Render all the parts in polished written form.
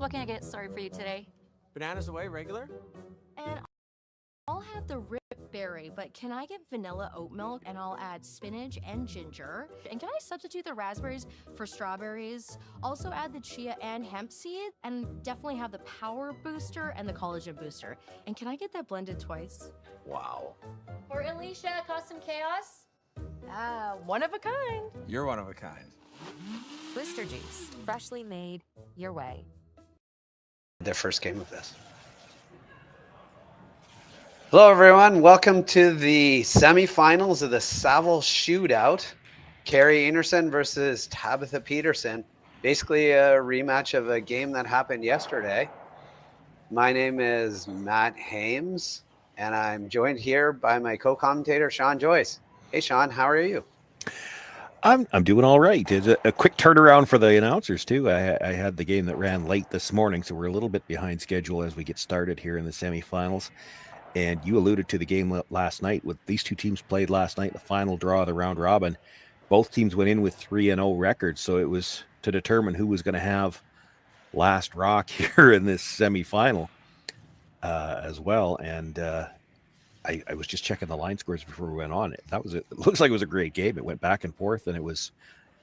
what can I get started for you today? Bananas away, regular? And I'll have the rip berry, but can I get vanilla oat milk and I'll add spinach and ginger? And can I substitute the raspberries for strawberries? Also add the chia and hemp seed, and definitely have the power booster and the collagen booster. And can I get that blended twice? Wow. For Alicia, custom chaos? One of a kind. You're one of a kind. Booster juice, freshly made, your way. Their first game of this. Hello, everyone. Welcome to the semifinals of the Saville Shootout. Kerri Einarson versus Tabitha Peterson. Basically a rematch of a game that happened yesterday. My name is Matt Hames, and I'm joined here by my co-commentator, Sean Joyce. Hey, Sean, how are you? I'm doing all right. It's a quick turnaround for the announcers, too. I had the game that ran late this morning, so we're a little bit behind schedule as we get started here in the semifinals. And you alluded to the game last night. With these two teams played last night, the final draw of the round robin. Both teams went in with 3-0 records, so it was to determine who was going to have last rock here in this semifinal as well. And I was just checking the line scores before we went on. It looks like it was a great game. It went back and forth, and it was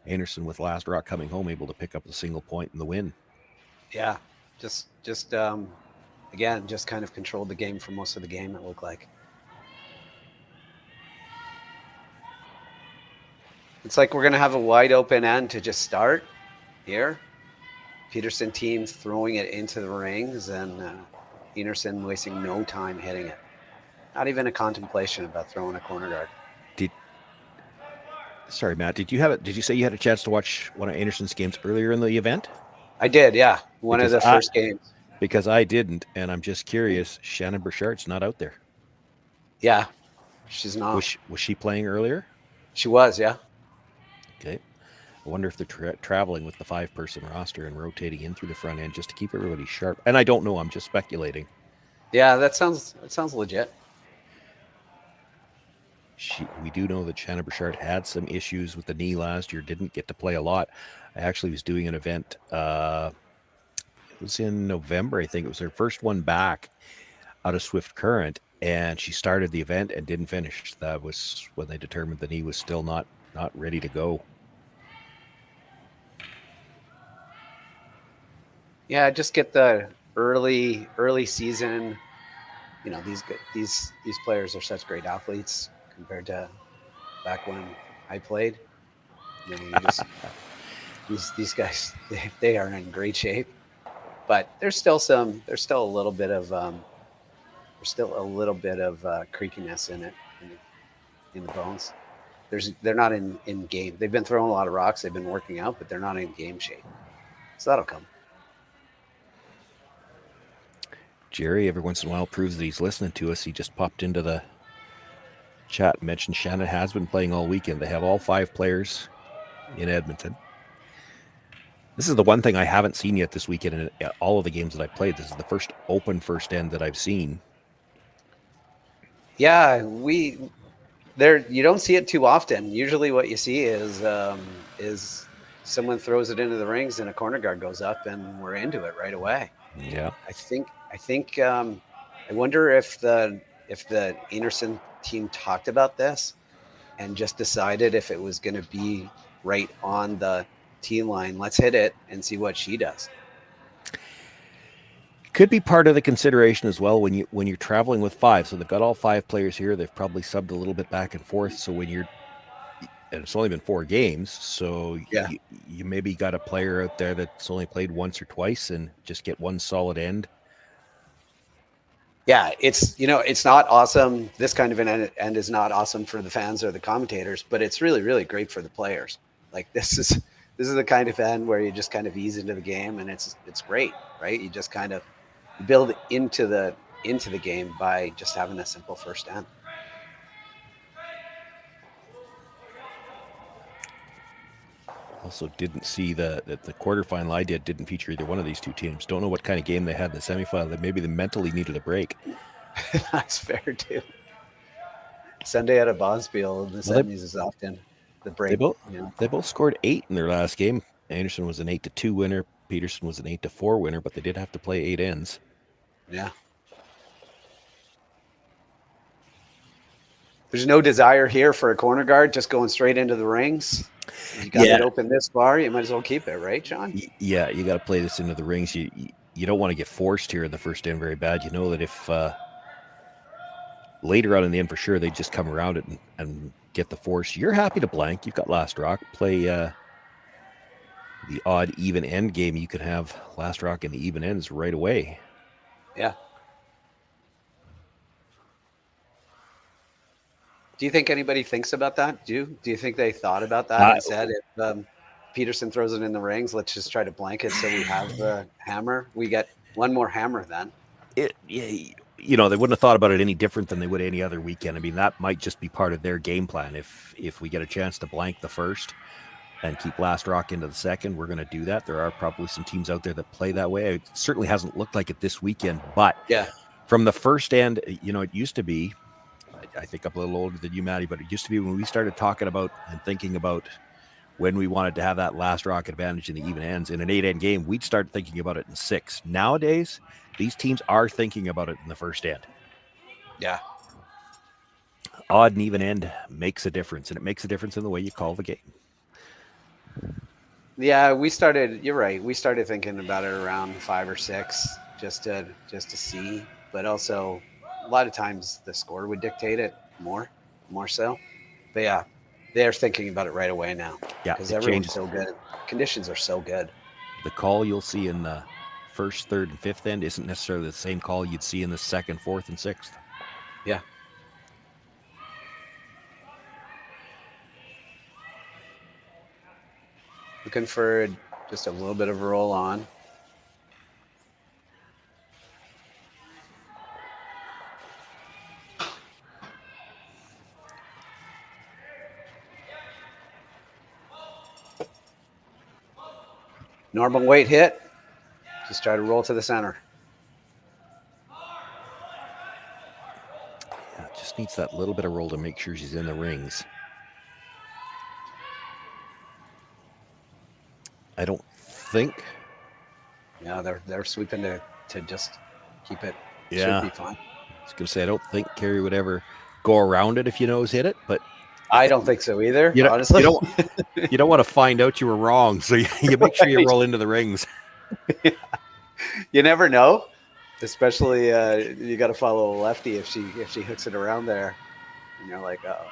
Einarson with last rock coming home, able to pick up a single point in the win. Yeah, just again, just kind of controlled the game for most of the game, it looked like. It's like we're going to have a wide open end to just start here. Peterson team throwing it into the rings, and Einarson wasting no time hitting it. Not even a contemplation about throwing a corner guard. Sorry, Matt, did you say you had a chance to watch one of Einarson's games earlier in the event? I did, yeah. One of the first games. Because I didn't, and I'm just curious. Shannon Burchard's not out there. Yeah, she's not. Was she playing earlier? She was, yeah. Okay. I wonder if they're traveling with the 5-person roster and rotating in through the front end just to keep everybody sharp. And I don't know. I'm just speculating. Yeah, that sounds legit. We do know that Shannon Burchard had some issues with the knee last year, didn't get to play a lot. I actually was doing an event. It was in November, I think. It was her first one back out of Swift Current, and she started the event and didn't finish. That was when they determined the knee was still not ready to go. Yeah, just get the early season. You know, these players are such great athletes compared to back when I played. You know, these guys, they are in great shape, but there's still a little bit of creakiness in it, in the bones. They're not in game. They've been throwing a lot of rocks. They've been working out, but they're not in game shape. So that'll come. Jerry, every once in a while, proves that he's listening to us. He just popped into the chat and mentioned Shannon has been playing all weekend. They have all 5 players in Edmonton. This is the one thing I haven't seen yet this weekend in all of the games that I played. This is the first open first end that I've seen. Yeah, you don't see it too often. Usually what you see is someone throws it into the rings and a corner guard goes up and we're into it right away. Yeah. I wonder if the Einarson team talked about this and just decided if it was going to be right on the tee line. Let's hit it and see what she does. Could be part of the consideration as well when you're traveling with 5. So they've got all 5 players here. They've probably subbed a little bit back and forth. So and it's only been 4 games, so yeah, you maybe got a player out there that's only played once or twice and just get one solid end. Yeah, it's not awesome. This kind of an end is not awesome for the fans or the commentators, but it's really, really great for the players. Like this is the kind of end where you just kind of ease into the game, and it's great, right? You just kind of build into the game by just having a simple first end. Also didn't see the quarterfinal I didn't feature either one of these two teams. Don't know what kind of game they had in the semifinal. Maybe they mentally needed a break. That's fair too. Sunday at a Bonspiel, the semis is often the break. They both scored 8 in their last game. Einarson was an 8-2 winner. Peterson was an 8-4 winner, but they did have to play 8 ends. Yeah. There's no desire here for a corner guard just going straight into the rings. You got it open this far, you might as well keep it, right, John? Yeah, you got to play this into the rings. You don't want to get forced here in the first end very bad. You know that if later on in the end for sure they just come around it and get the force, you're happy to blank. You've got last rock. Play the odd even end game. You can have last rock and the even ends right away. Yeah. Do you think anybody thinks about that? Do you think they thought about that and said, if Peterson throws it in the rings, let's just try to blank it so we have the hammer? We get one more hammer then. You know, they wouldn't have thought about it any different than they would any other weekend. I mean, that might just be part of their game plan. If we get a chance to blank the first and keep last rock into the second, we're going to do that. There are probably some teams out there that play that way. It certainly hasn't looked like it this weekend, but from the first end, you know, it used to be, I think I'm a little older than you, Maddie, but it used to be when we started talking about and thinking about when we wanted to have that last rock advantage in the even ends in an 8-end game, we'd start thinking about it in 6. Nowadays, these teams are thinking about it in the first end. Yeah. Odd and even end makes a difference, and it makes a difference in the way you call the game. Yeah, you're right. We started thinking about it around 5 or 6 just to see, but also a lot of times the score would dictate it more so. But yeah, they're thinking about it right away now. Yeah, because everyone's so good. Conditions are so good. The call you'll see in the first, third, and fifth end isn't necessarily the same call you'd see in the second, fourth, and sixth. Yeah. Looking for just a little bit of a roll on. Normal weight hit. Just try to roll to the center. Yeah, just needs that little bit of roll to make sure she's in the rings. I don't think. Yeah, they're sweeping to just keep it. Yeah. Should be fine. I was going to say, I don't think Kerri would ever go around it if you nose hit it, but I don't think so either, honestly. You don't want to find out you were wrong, so you make sure you roll into the rings. You never know, especially you got to follow a lefty if she hooks it around there, and you're like, oh.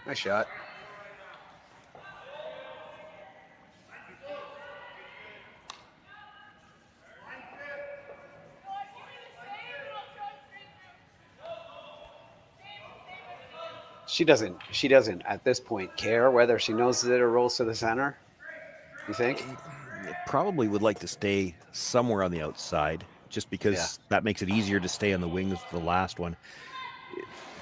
Nice shot. She doesn't at this point care whether she knows that it rolls to the center. You think? Probably would like to stay somewhere on the outside just because that makes it easier to stay on the wings for the last one.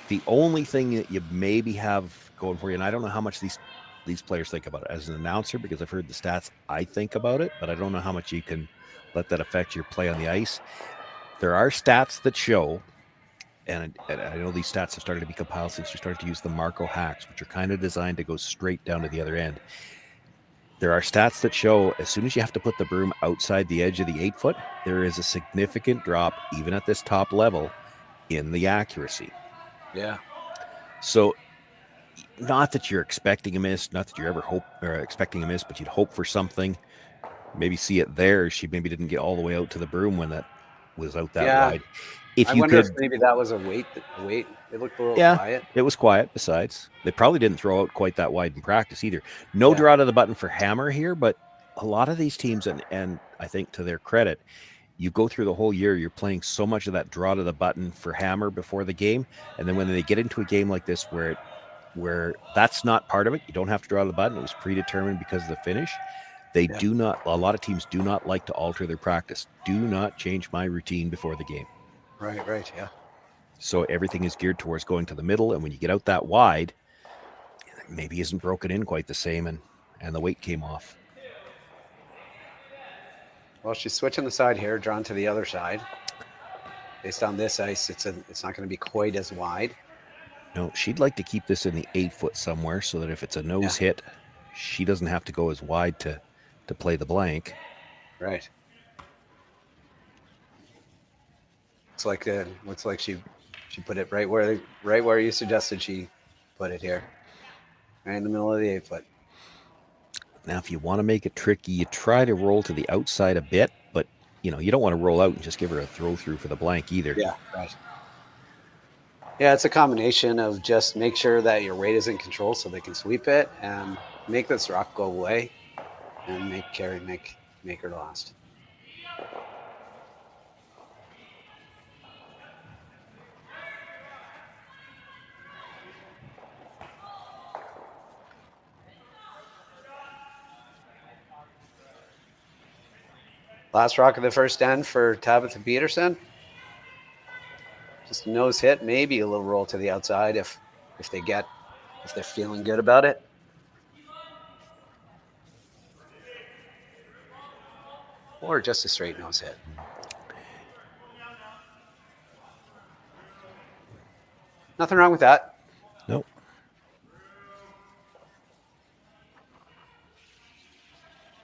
The only thing that you maybe have going for you, and I don't know how much these players think about it as an announcer, because I've heard the stats, I think about it, but I don't know how much you can let that affect your play on the ice. There are stats that show, and I know these stats have started to be compiled since you started to use the Marco hacks, which are kind of designed to go straight down to the other end. There are stats that show as soon as you have to put the broom outside the edge of the 8-foot, there is a significant drop, even at this top level, in the accuracy. Yeah. So not that you're expecting a miss, not that you're ever expecting a miss, but you'd hope for something. Maybe see it there. She maybe didn't get all the way out to the broom when that was out that wide. I wonder if maybe that was a weight. It looked a little quiet. It was quiet. Besides, they probably didn't throw out quite that wide in practice either. No draw to the button for hammer here, but a lot of these teams, and I think to their credit, you go through the whole year, you're playing so much of that draw to the button for hammer before the game. And then when they get into a game like this where that's not part of it, you don't have to draw to the button. It was predetermined because of the finish. They do not, a lot of teams do not like to alter their practice. Do not change my routine before the game. Right, yeah. So everything is geared towards going to the middle. And when you get out that wide, maybe isn't broken in quite the same, and the weight came off. Well, she's switching the side here, drawn to the other side. Based on this ice, it's not going to be quite as wide. No, she'd like to keep this in the 8-foot somewhere so that if it's a nose hit, she doesn't have to go as wide to play the blank. Right. Looks like she put it right where you suggested she put it here. Right in the middle of the 8-foot. Now, if you want to make it tricky, you try to roll to the outside a bit, but you don't want to roll out and just give her a throw through for the blank either. Yeah, right. Yeah, it's a combination of just make sure that your weight is in control so they can sweep it and make this rock go away and make Kerri make her last. Last rock of the first end for Tabitha Peterson. Just a nose hit, maybe a little roll to the outside if they're feeling good about it. Or just a straight nose hit. Nothing wrong with that. Nope.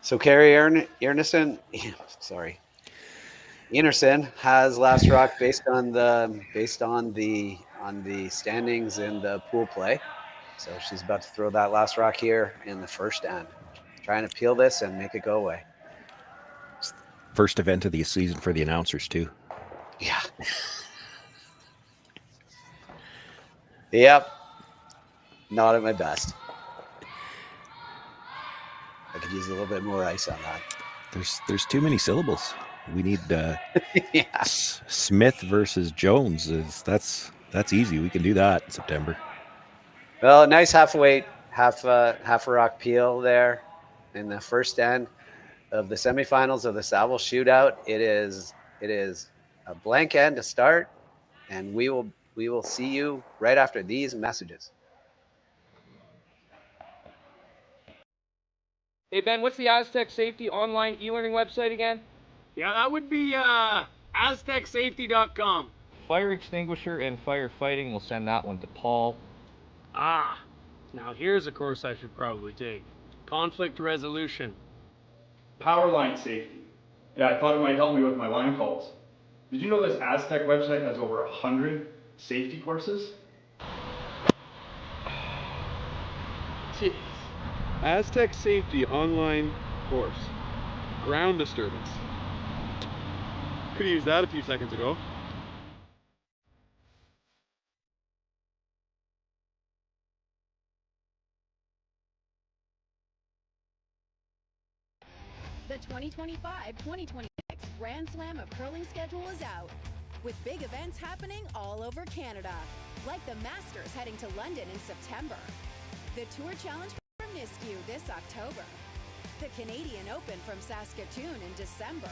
So Kerri Einarson has last rock based on the standings in the pool play. So she's about to throw that last rock here in the first end, trying to peel this and make it go away. First event of the season for the announcers too. Yeah. Yep. Not at my best. I could use a little bit more ice on that. There's too many syllables. We need Smith versus Jones. That's easy. We can do that in September. Well, a nice half a rock peel there in the first end of the semifinals of the Saville Shootout. It is a blank end to start, and we will see you right after these messages. Hey, Ben, what's the Aztec Safety online e-learning website again? Yeah, that would be aztecsafety.com. Fire extinguisher and firefighting. We'll send that one to Paul. Ah, now here's a course I should probably take. Conflict resolution. Power line safety. Yeah, I thought it might help me with my line calls. Did you know this Aztec website has over 100 safety courses? Jeez. Aztec Safety online course. Ground disturbance. Could have used that a few seconds ago. The 2025-2026 Grand Slam of Curling schedule is out, with big events happening all over Canada, like the Masters heading to London in September, the Tour Challenge from Nisku this October, the Canadian Open from Saskatoon in December,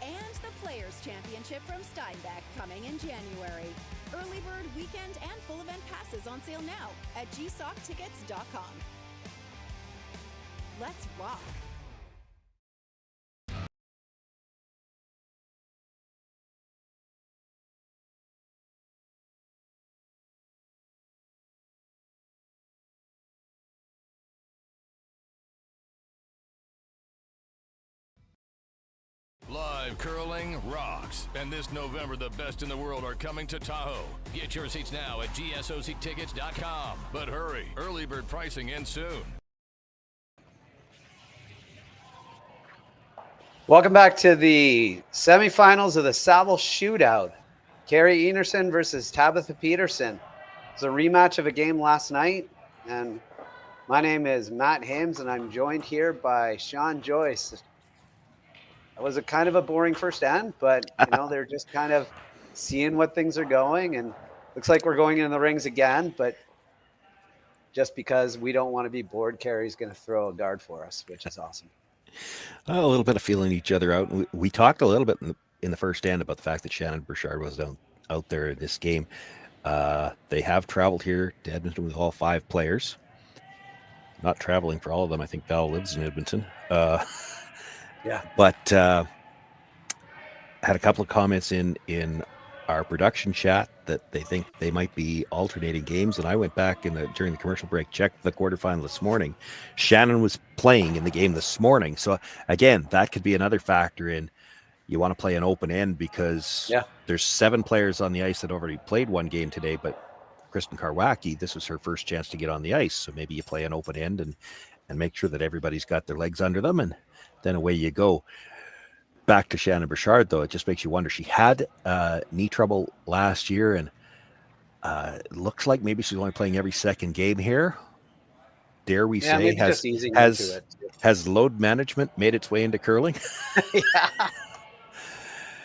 and the Players' Championship from Steinbeck coming in January. Early bird weekend and full event passes on sale now at gsoctickets.com. Let's rock! Live curling rocks. And this November, the best in the world are coming to Tahoe. Get your seats now at gsoctickets.com. But hurry, early bird pricing ends soon. Welcome back to the semifinals of the Saville Shootout. Kerri Einarson versus Tabitha Peterson. It's a rematch of a game last night. And my name is Matt Hames, and I'm joined here by Sean Joyce. It was a kind of a boring first end, but they're just kind of seeing what things are going, and looks like we're going in the rings again. But just because we don't want to be bored, Kerri's going to throw a guard for us, which is awesome. A little bit of feeling each other out. We talked a little bit in the first end about the fact that Shannon Burchard was out there in this game. They have traveled here to Edmonton with all 5 players. not traveling for all of them. I think Val lives in Edmonton. Yeah. But had a couple of comments in our production chat that they think they might be alternating games, and I went back during the commercial break, checked the quarterfinal this morning. Shannon was playing in the game this morning, so again, that could be another factor in. You want to play an open end because there's 7 players on the ice that already played one game today, but Kristen Karwacki, this was her first chance to get on the ice, so maybe you play an open end and make sure that everybody's got their legs under them, and then away you go. Back to Shannon Bouchard, though, it just makes you wonder. She had knee trouble last year, and it looks like maybe she's only playing every second game here. Dare we say, has load management made its way into curling? Yeah.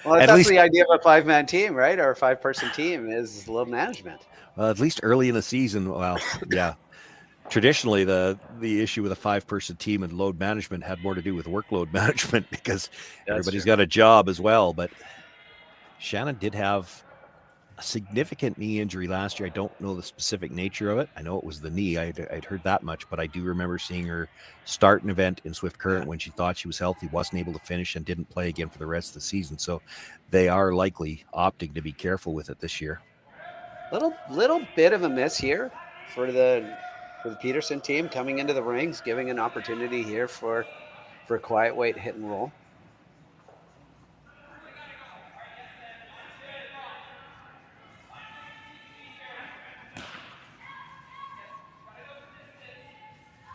Well, that's the idea of a 5-man team, right? Or a 5-person team is load management. Well, at least early in the season, yeah. Traditionally, the issue with a 5-person team and load management had more to do with workload management because everybody's got a job as well. But Shannon did have a significant knee injury last year. I don't know the specific nature of it. I know it was the knee. I'd heard that much, but I do remember seeing her start an event in Swift Current when she thought she was healthy, wasn't able to finish, and didn't play again for the rest of the season. So they are likely opting to be careful with it this year. Little bit of a miss here for the Peterson team coming into the rings, giving an opportunity here for quiet weight hit and roll.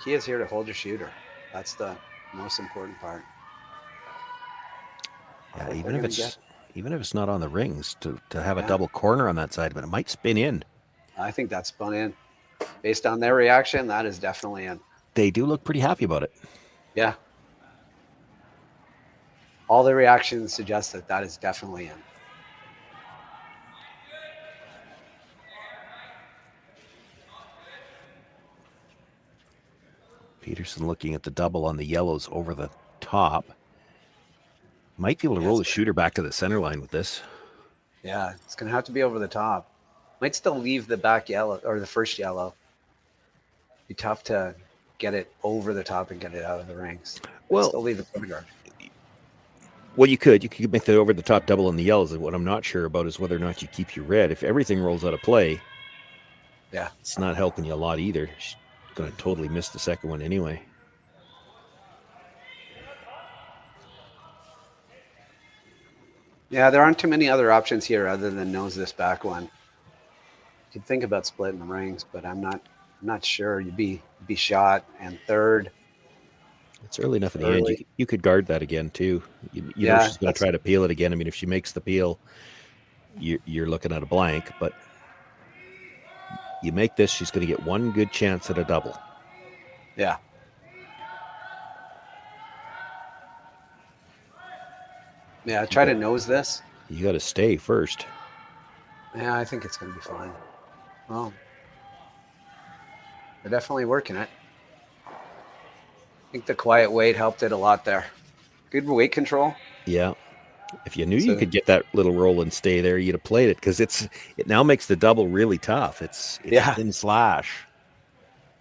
Key is here to hold your shooter. That's the most important part. Yeah, even if it's not on the rings, to have a double corner on that side, but it might spin in. I think that's spun in. Based on their reaction, that is definitely in. They do look pretty happy about it. Yeah. All the reactions suggest that is definitely in. Peterson looking at the double on the yellows over the top. Might be able to roll the shooter back to the center line with this. Yeah, it's going to have to be over the top. Might still leave the back yellow or the first yellow. Be tough to get it over the top and get it out of the rings. Well, still leave the point guard. Well, you could make the over the top double on the yellows. And what I'm not sure about is whether or not you keep your red. If everything rolls out of play, it's not helping you a lot either. She's going to totally miss the second one anyway. Yeah, there aren't too many other options here other than nose this back one. You could think about splitting the rings, but I'm not sure. You'd be shot and third. It's early enough in the end. You could guard that again too. You know she's going to try to peel it again. I mean, if she makes the peel, you're looking at a blank. But you make this, she's going to get one good chance at a double. Yeah. Yeah, try to nose this. You got to stay first. Yeah, I think it's going to be fine. Well, they're definitely working it. I think the quiet weight helped it a lot there. Good weight control. Yeah. If you knew you could get that little roll and stay there, you'd have played it because it now makes the double really tough. It's a thin slash.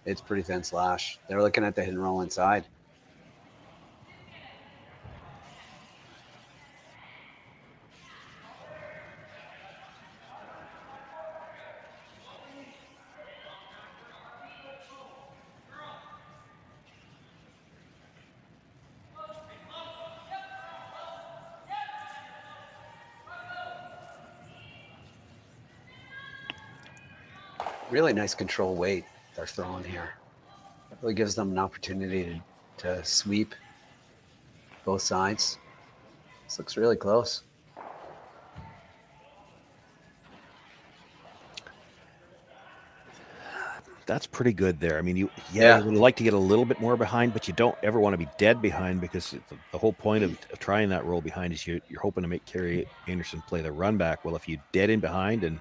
It's pretty thin slash. They're looking at the hit and roll inside. Really nice control weight they're throwing here. Really gives them an opportunity to sweep both sides. This looks really close. That's pretty good there. I mean, you would like to get a little bit more behind, but you don't ever want to be dead behind because the whole point of trying that roll behind is you're hoping to make Kerri Einarson play the run back. Well, if you dead in behind and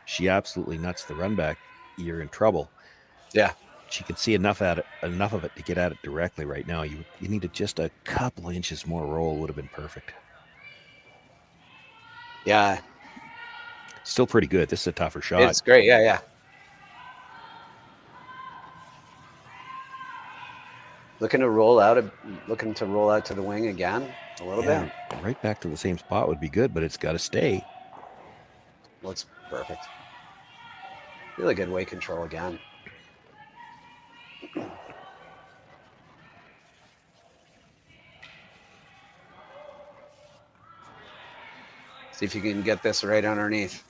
she absolutely nuts the run back, you're in trouble. Yeah. She can see enough of it to get at it directly right now. You needed just a couple of inches more roll would have been perfect. Yeah. Still pretty good. This is a tougher shot. It's great. Yeah. Looking to roll out to the wing again a little bit. Right back to the same spot would be good, but it's got to stay. Looks perfect. Really good weight control again. See if you can get this right underneath.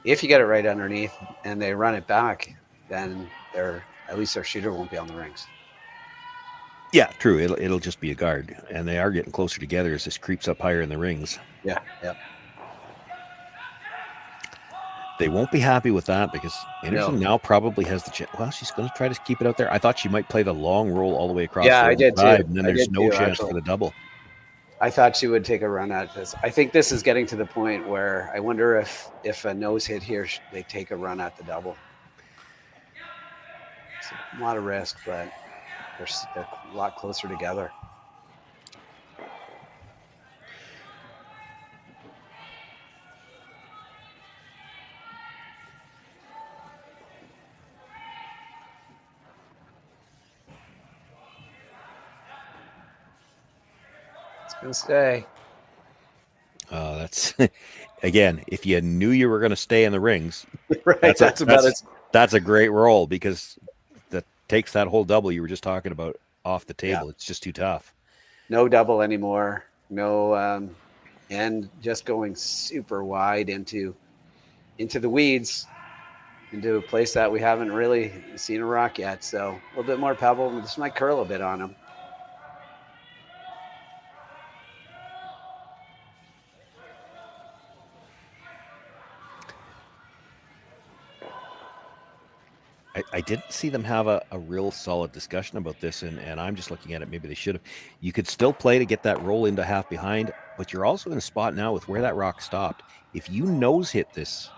If you get it right underneath and they run it back, then at least their shooter won't be on the rings. Yeah, true. It'll just be a guard, and they are getting closer together as this creeps up higher in the rings. Yeah. They won't be happy with that because Einarson now probably has the chance. Well, she's going to try to keep it out there. I thought she might play the long roll all the way across. Yeah, I did too. And then there's no chance for the double. I thought she would take a run at this. I think this is getting to the point where I wonder if a nose hit here, they take a run at the double. It's a lot of risk, but they're a lot closer together. Gonna stay. That's again, if you knew you were going to stay in the rings, right? That's a great roll because that takes that whole double you were just talking about off the table. Yeah. It's just too tough. No double anymore. No, and just going super wide into the weeds, into a place that we haven't really seen a rock yet. So a little bit more pebble. This might curl a bit on him. I didn't see them have a real solid discussion about this, and I'm just looking at it. Maybe they should have. You could still play to get that roll into half behind, but you're also in a spot now with where that rock stopped. If you nose hit this,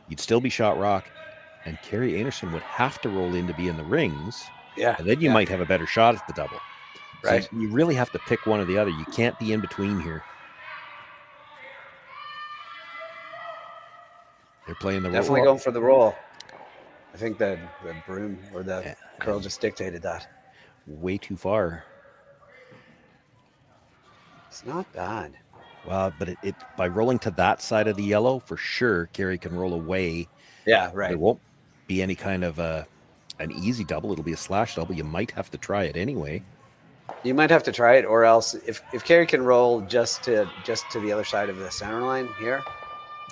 you'd still be shot rock, and Kerri Einarson would have to roll in to be in the rings. Yeah. And then you might have a better shot at the double. Right. So you really have to pick one or the other. You can't be in between here. They're playing the roll. Definitely going for the roll. I think the broom or the curl just dictated that. Way too far. It's not bad. Well, but it by rolling to that side of the yellow, for sure, Kerri can roll away. Yeah, right. There won't be any kind of an easy double. It'll be a slash double. You might have to try it anyway. You might have to try it, or else if Kerri can roll just to the other side of the center line here,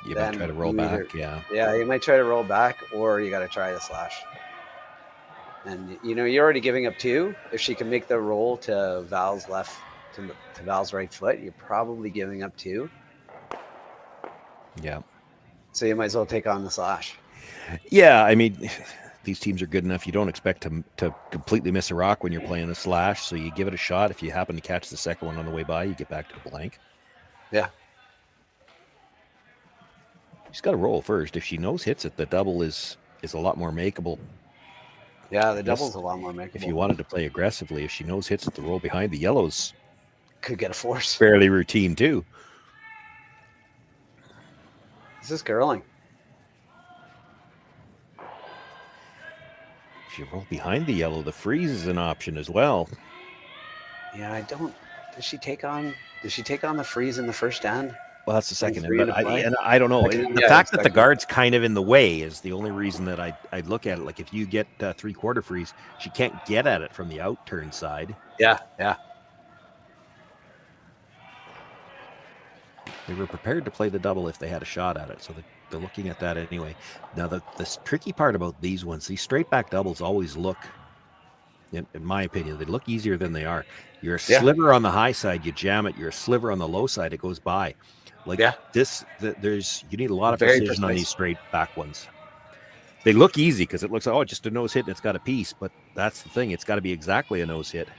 you might try to roll back. Yeah, you might try to roll back, or you got to try the slash. And you're already giving up 2. If she can make the roll to Val's left to Val's right foot, you're probably giving up 2. Yeah. So you might as well take on the slash. Yeah, I mean, these teams are good enough. You don't expect to completely miss a rock when you're playing a slash, so you give it a shot. If you happen to catch the second one on the way by, you get back to the blank. Yeah. She's got to roll first. If she nose hits it, the double is a lot more makeable. Yeah, the double's a lot more makeable. If you wanted to play aggressively, if she nose hits it, the roll behind the yellows could get a force. Fairly routine too. This is curling. If you roll behind the yellow, the freeze is an option as well. Yeah, does she take on the freeze in the first end? Well, that's the second end, but I don't know. The fact that the guard's kind of in the way is the only reason that I'd look at it. Like if you get 3/4 freeze, she can't get at it from the out turn side. Yeah. They were prepared to play the double if they had a shot at it, so they're looking at that anyway. Now, the tricky part about these ones, these straight back doubles always look, in my opinion, they look easier than they are. You're a sliver on the high side, you jam it. You're a sliver on the low side, it goes by. Like you need a lot of precision on these straight back ones. They look easy because it looks like, just a nose hit and it's got a piece, but that's the thing. It's got to be exactly a nose hit.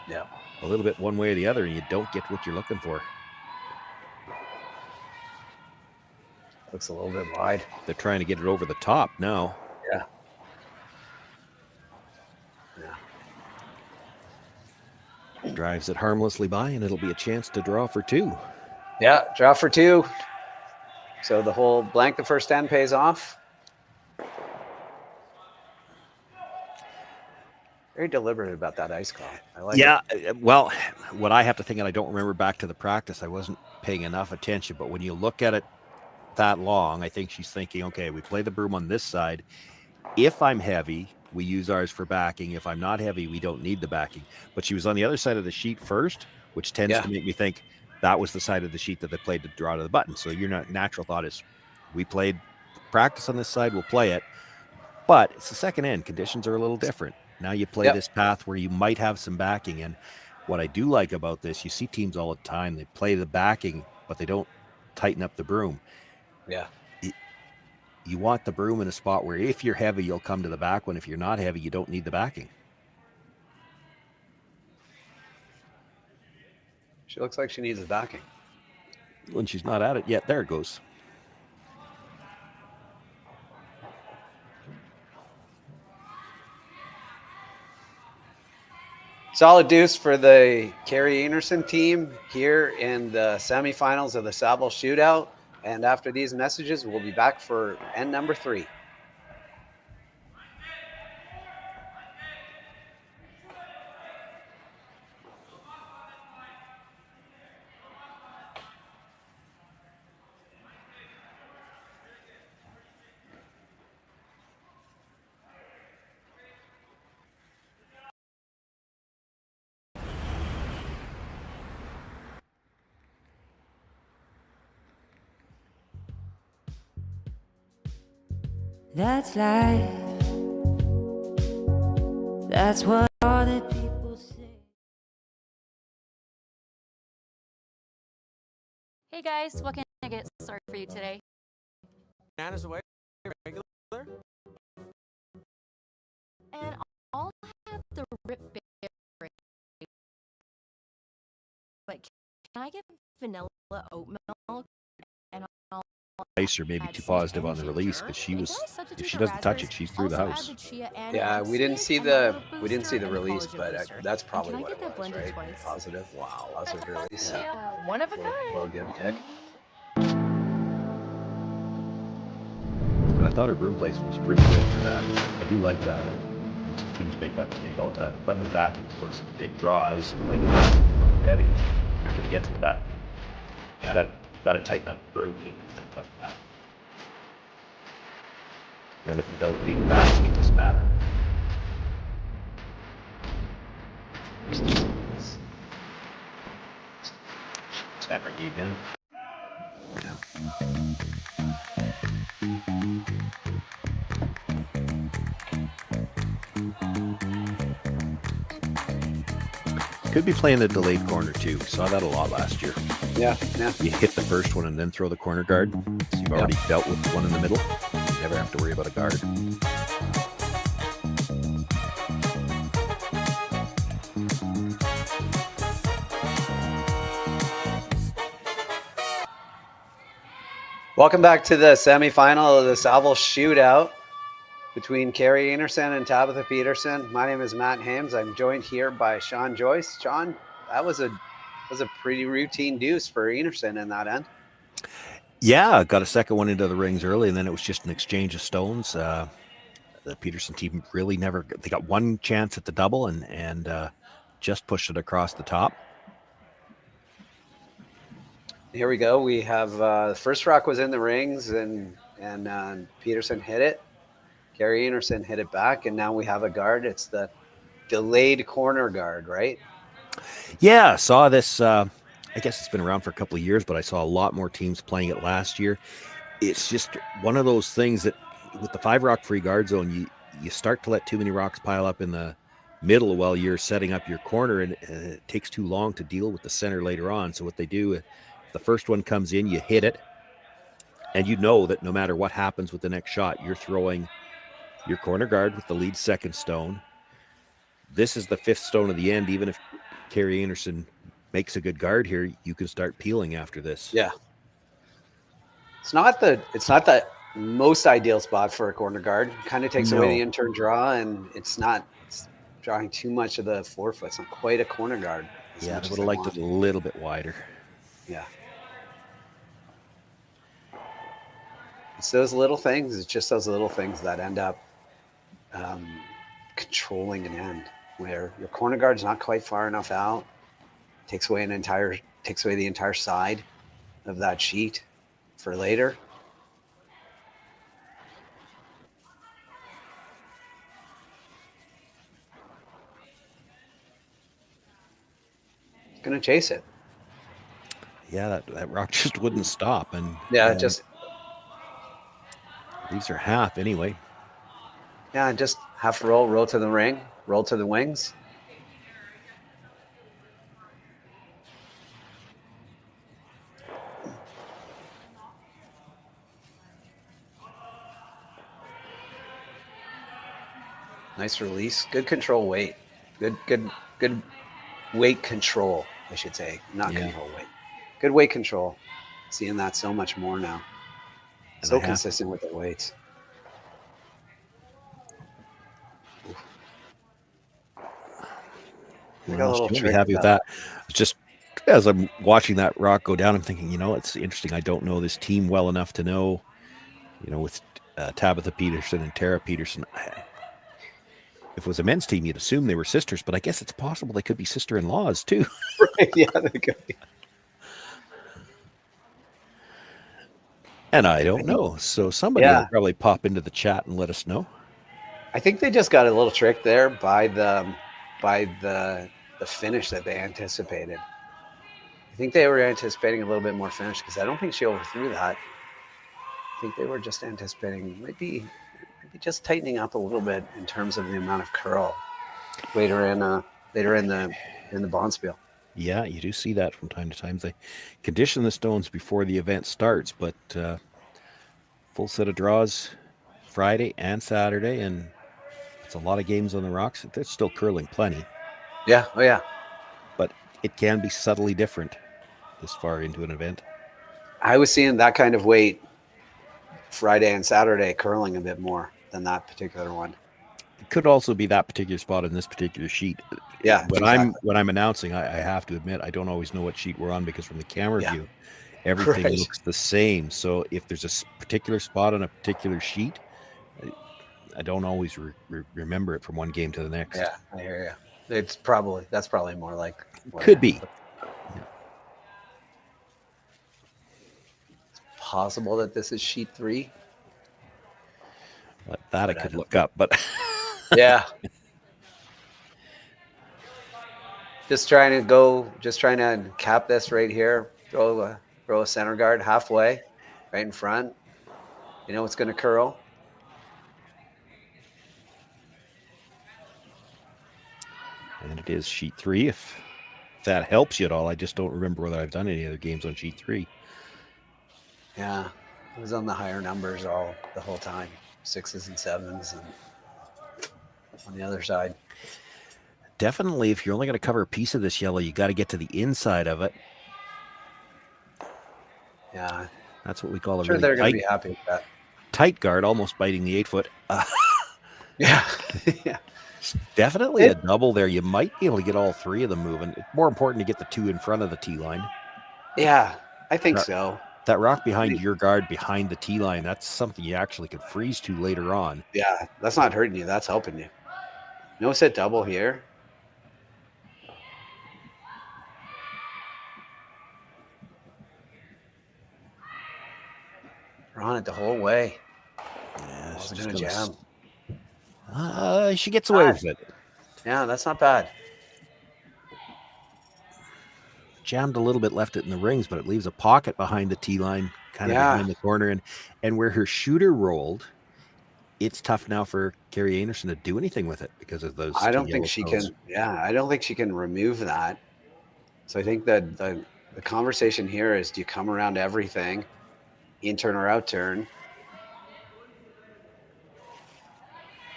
Yeah. A little bit one way or the other, and you don't get what you're looking for. Looks a little bit wide. They're trying to get it over the top now. Yeah. Drives it harmlessly by, and it'll be a chance to draw for 2. Yeah, draw for 2. So the whole blank the first end pays off. Very deliberate about that ice call. I like Yeah, well, what I have to think, and I don't remember back to the practice, I wasn't paying enough attention, but when you look at it that long, I think she's thinking, okay, we play the broom on this side. If I'm heavy, we use ours for backing. If I'm not heavy, we don't need the backing. But she was on the other side of the sheet first, which tends to make me think that was the side of the sheet that they played to draw to the button. So your natural thought is, we played practice on this side, we'll play it. But it's the second end. Conditions are a little different. Now you play this path where you might have some backing. And what I do like about this, you see teams all the time, they play the backing, but they don't tighten up the broom. Yeah. You want the broom in a spot where if you're heavy, you'll come to the back one. If you're not heavy, you don't need the backing. She looks like she needs the backing. When she's not at it yet, there it goes. Solid deuce for the Kerri Einarson team here in the semifinals of the Saville Shootout. And after these messages, we'll be back for end number 3. That's life. That's what all the people say. Hey guys, what can I get started for you today? Bananas away, regular. And I'll have the rip berry. But can I get vanilla oat milk? And I'll Nice, or maybe too positive on the release, because she was, if she doesn't touch it, she's through the house. Yeah, we didn't see the release, but that's probably what it was, right? Positive. Wow, positive release. One of a kind. Well, give kick. I thought her broom placement was pretty good for that. I do like that. Teams make that mistake all the time. But with that, of course, big draws, like heavy. You're going to get to that. Got to tighten up the broom. Like that. And if you don't leave back, it doesn't matter. That bring you again. Could be playing the delayed corner too. We saw that a lot last year. Yeah. You hit the first one and then throw the corner guard. So you've already dealt with one in the middle. You never have to worry about a guard. Welcome back to the semifinal of the Saville Shootout between Kerri Einarson and Tabitha Peterson. My name is Matt Hames. I'm joined here by Sean Joyce. Sean, that was a pretty routine deuce for Einarson in that end. Yeah, got a second one into the rings early, and then it was just an exchange of stones. The Peterson team really never, they got one chance at the double and just pushed it across the top. Here we go. We have the first rock was in the rings and Peterson hit it. Kerri Einarson hit it back, and now we have a guard. It's the delayed corner guard, right? Yeah, saw this. I guess it's been around for a couple of years, but I saw a lot more teams playing it last year. It's just one of those things that with the 5-rock free guard zone, you start to let too many rocks pile up in the middle while you're setting up your corner, and it takes too long to deal with the center later on. So what they do, if the first one comes in, you hit it, and you know that no matter what happens with the next shot, you're throwing your corner guard with the lead second stone. This is the 5th stone of the end. Even if Kerri Einarson makes a good guard here, you can start peeling after this. Yeah. It's not the most ideal spot for a corner guard. Kind of takes away the in-turn draw, and it's drawing too much of the forefoot. It's not quite a corner guard. Yeah, I would have liked it a little bit wider. Yeah. It's those little things. It's just those little things that end up controlling an end. where your corner guard's not quite far enough out. Takes away the entire side of that sheet for later. Going to chase it. Yeah, that rock just wouldn't stop. And just these are half anyway. Yeah, just half roll to the ring, roll to the wings. Nice release. Good control weight. Good weight control, I should say. Not control weight. Good weight control. Seeing that so much more now. So consistent with the weights. Well, she'll be happy with that. It's just as I'm watching that rock go down, I'm thinking, it's interesting. I don't know this team well enough to know, with Tabitha Peterson and Tara Peterson. If it was a men's team, you'd assume they were sisters, but I guess it's possible they could be sister-in-laws too. Right, yeah, they could be. And I don't know. So somebody will probably pop into the chat and let us know. I think they just got a little trick there by the finish that they anticipated. I think they were anticipating a little bit more finish because I don't think she overthrew that. I think they were just anticipating maybe just tightening up a little bit in terms of the amount of curl later in the bonspiel. Yeah, you do see that from time to time. They condition the stones before the event starts, but full set of draws Friday and Saturday, and it's a lot of games on the rocks. They're still curling plenty. Yeah, oh yeah. But it can be subtly different this far into an event. I was seeing that kind of weight Friday and Saturday curling a bit more than that particular one. It could also be that particular spot in this particular sheet. Yeah. When I'm announcing, I have to admit I don't always know what sheet we're on because from the camera view, everything looks the same. So if there's a particular spot on a particular sheet, I don't always remember it from one game to the next. Yeah, I hear you. That's probably more like could be. It's possible that this is sheet 3. That I could look up, but yeah. Just trying to cap this right here. Throw a center guard halfway, right in front. You know it's going to curl. And it is sheet 3. If that helps you at all, I just don't remember whether I've done any other games on sheet 3. Yeah, it was on the higher numbers the whole time, 6s and 7s, and on the other side. Definitely, if you're only going to cover a piece of this yellow, you got to get to the inside of it. Yeah, that's what we call a sure really they're going to be happy with that. Tight guard, almost biting the 8-foot. Yeah, yeah. Definitely a double there. You might be able to get all 3 of them moving. It's more important to get the 2 in front of the tee line. Yeah, I think so. That rock behind your guard, behind the tee line, that's something you actually could freeze to later on. Yeah, that's not hurting you. That's helping you. No set double here. We're on it the whole way. Yeah, she's going to jam. She gets away with it. Yeah, that's not bad. Jammed a little bit, left it in the rings, but it leaves a pocket behind the tee line, kind of behind the corner. And where her shooter rolled, it's tough now for Kerri Einarson to do anything with it because of those. I don't think she can. Yeah, I don't think she can remove that. So I think that the conversation here is: do you come around everything, in turn or out turn,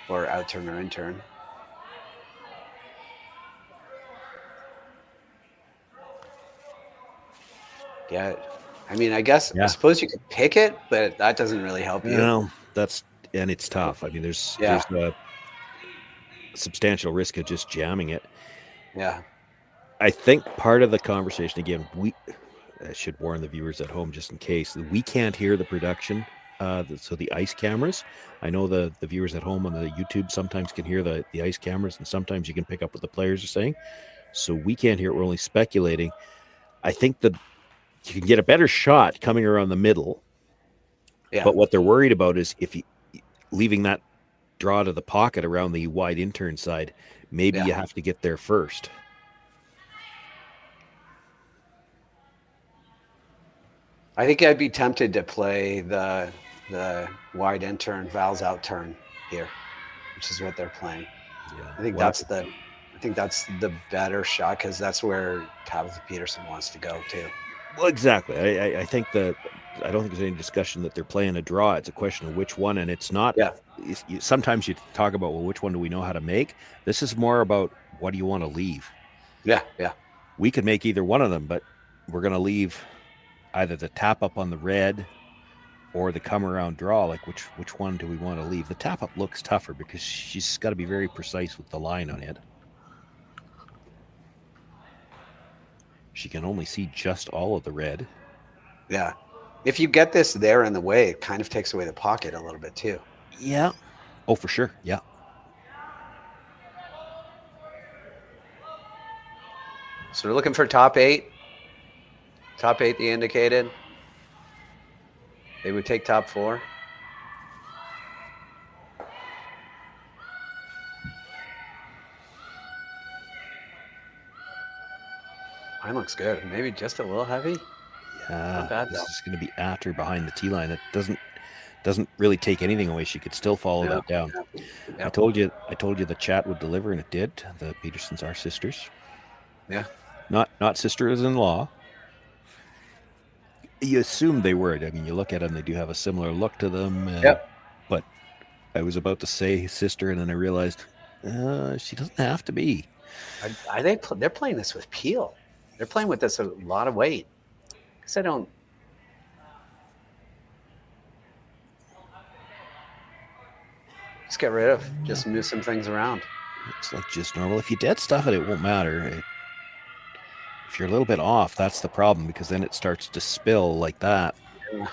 or out turn or in turn? Yeah, I mean, I suppose you could pick it, but that doesn't really help you. No, and it's tough. I mean, there's a substantial risk of just jamming it. Yeah. I think part of the conversation, again, I should warn the viewers at home just in case, we can't hear the production so the ice cameras. I know the viewers at home on the YouTube sometimes can hear the ice cameras, and sometimes you can pick up what the players are saying. So we can't hear it. We're only speculating. I think that you can get a better shot coming around the middle. Yeah. But what they're worried about is if you leaving that draw to the pocket around the wide intern side, maybe you have to get there first. I think I'd be tempted to play the wide intern, Val's out turn here, which is what they're playing. Yeah. I think that's the better shot because that's where Tabitha Peterson wants to go too. Well, exactly. I think I don't think there's any discussion that they're playing a draw. It's a question of which one, and it's not. Yeah. Sometimes you talk about, well, which one do we know how to make? This is more about what do you want to leave? Yeah. We could make either one of them, but we're going to leave either the tap up on the red or the come around draw. Like which one do we want to leave? The tap up looks tougher because she's got to be very precise with the line on it. She can only see just all of the red. Yeah. If you get this there in the way, it kind of takes away the pocket a little bit too. Yeah. Oh, for sure. Yeah. So we're looking for top 8. Top 8, the indicated. They would take top 4. Mine looks good. Maybe just a little heavy. Yeah, not bad, this though. is going to be at or behind the tee line. It doesn't really take anything away. She could still follow that down. Yeah. I told you the chat would deliver, and it did. The Petersons are sisters. Yeah. Not sisters-in-law. You assume they were. I mean, you look at them; they do have a similar look to them. Yep. But I was about to say sister, and then I realized she doesn't have to be. They're playing this with Peel. They're playing with this a lot of weight. Because I don't. Just get rid of. Just move some things around. It's like just normal. If you dead stuff it won't matter. If you're a little bit off, that's the problem because then it starts to spill like that. Yeah.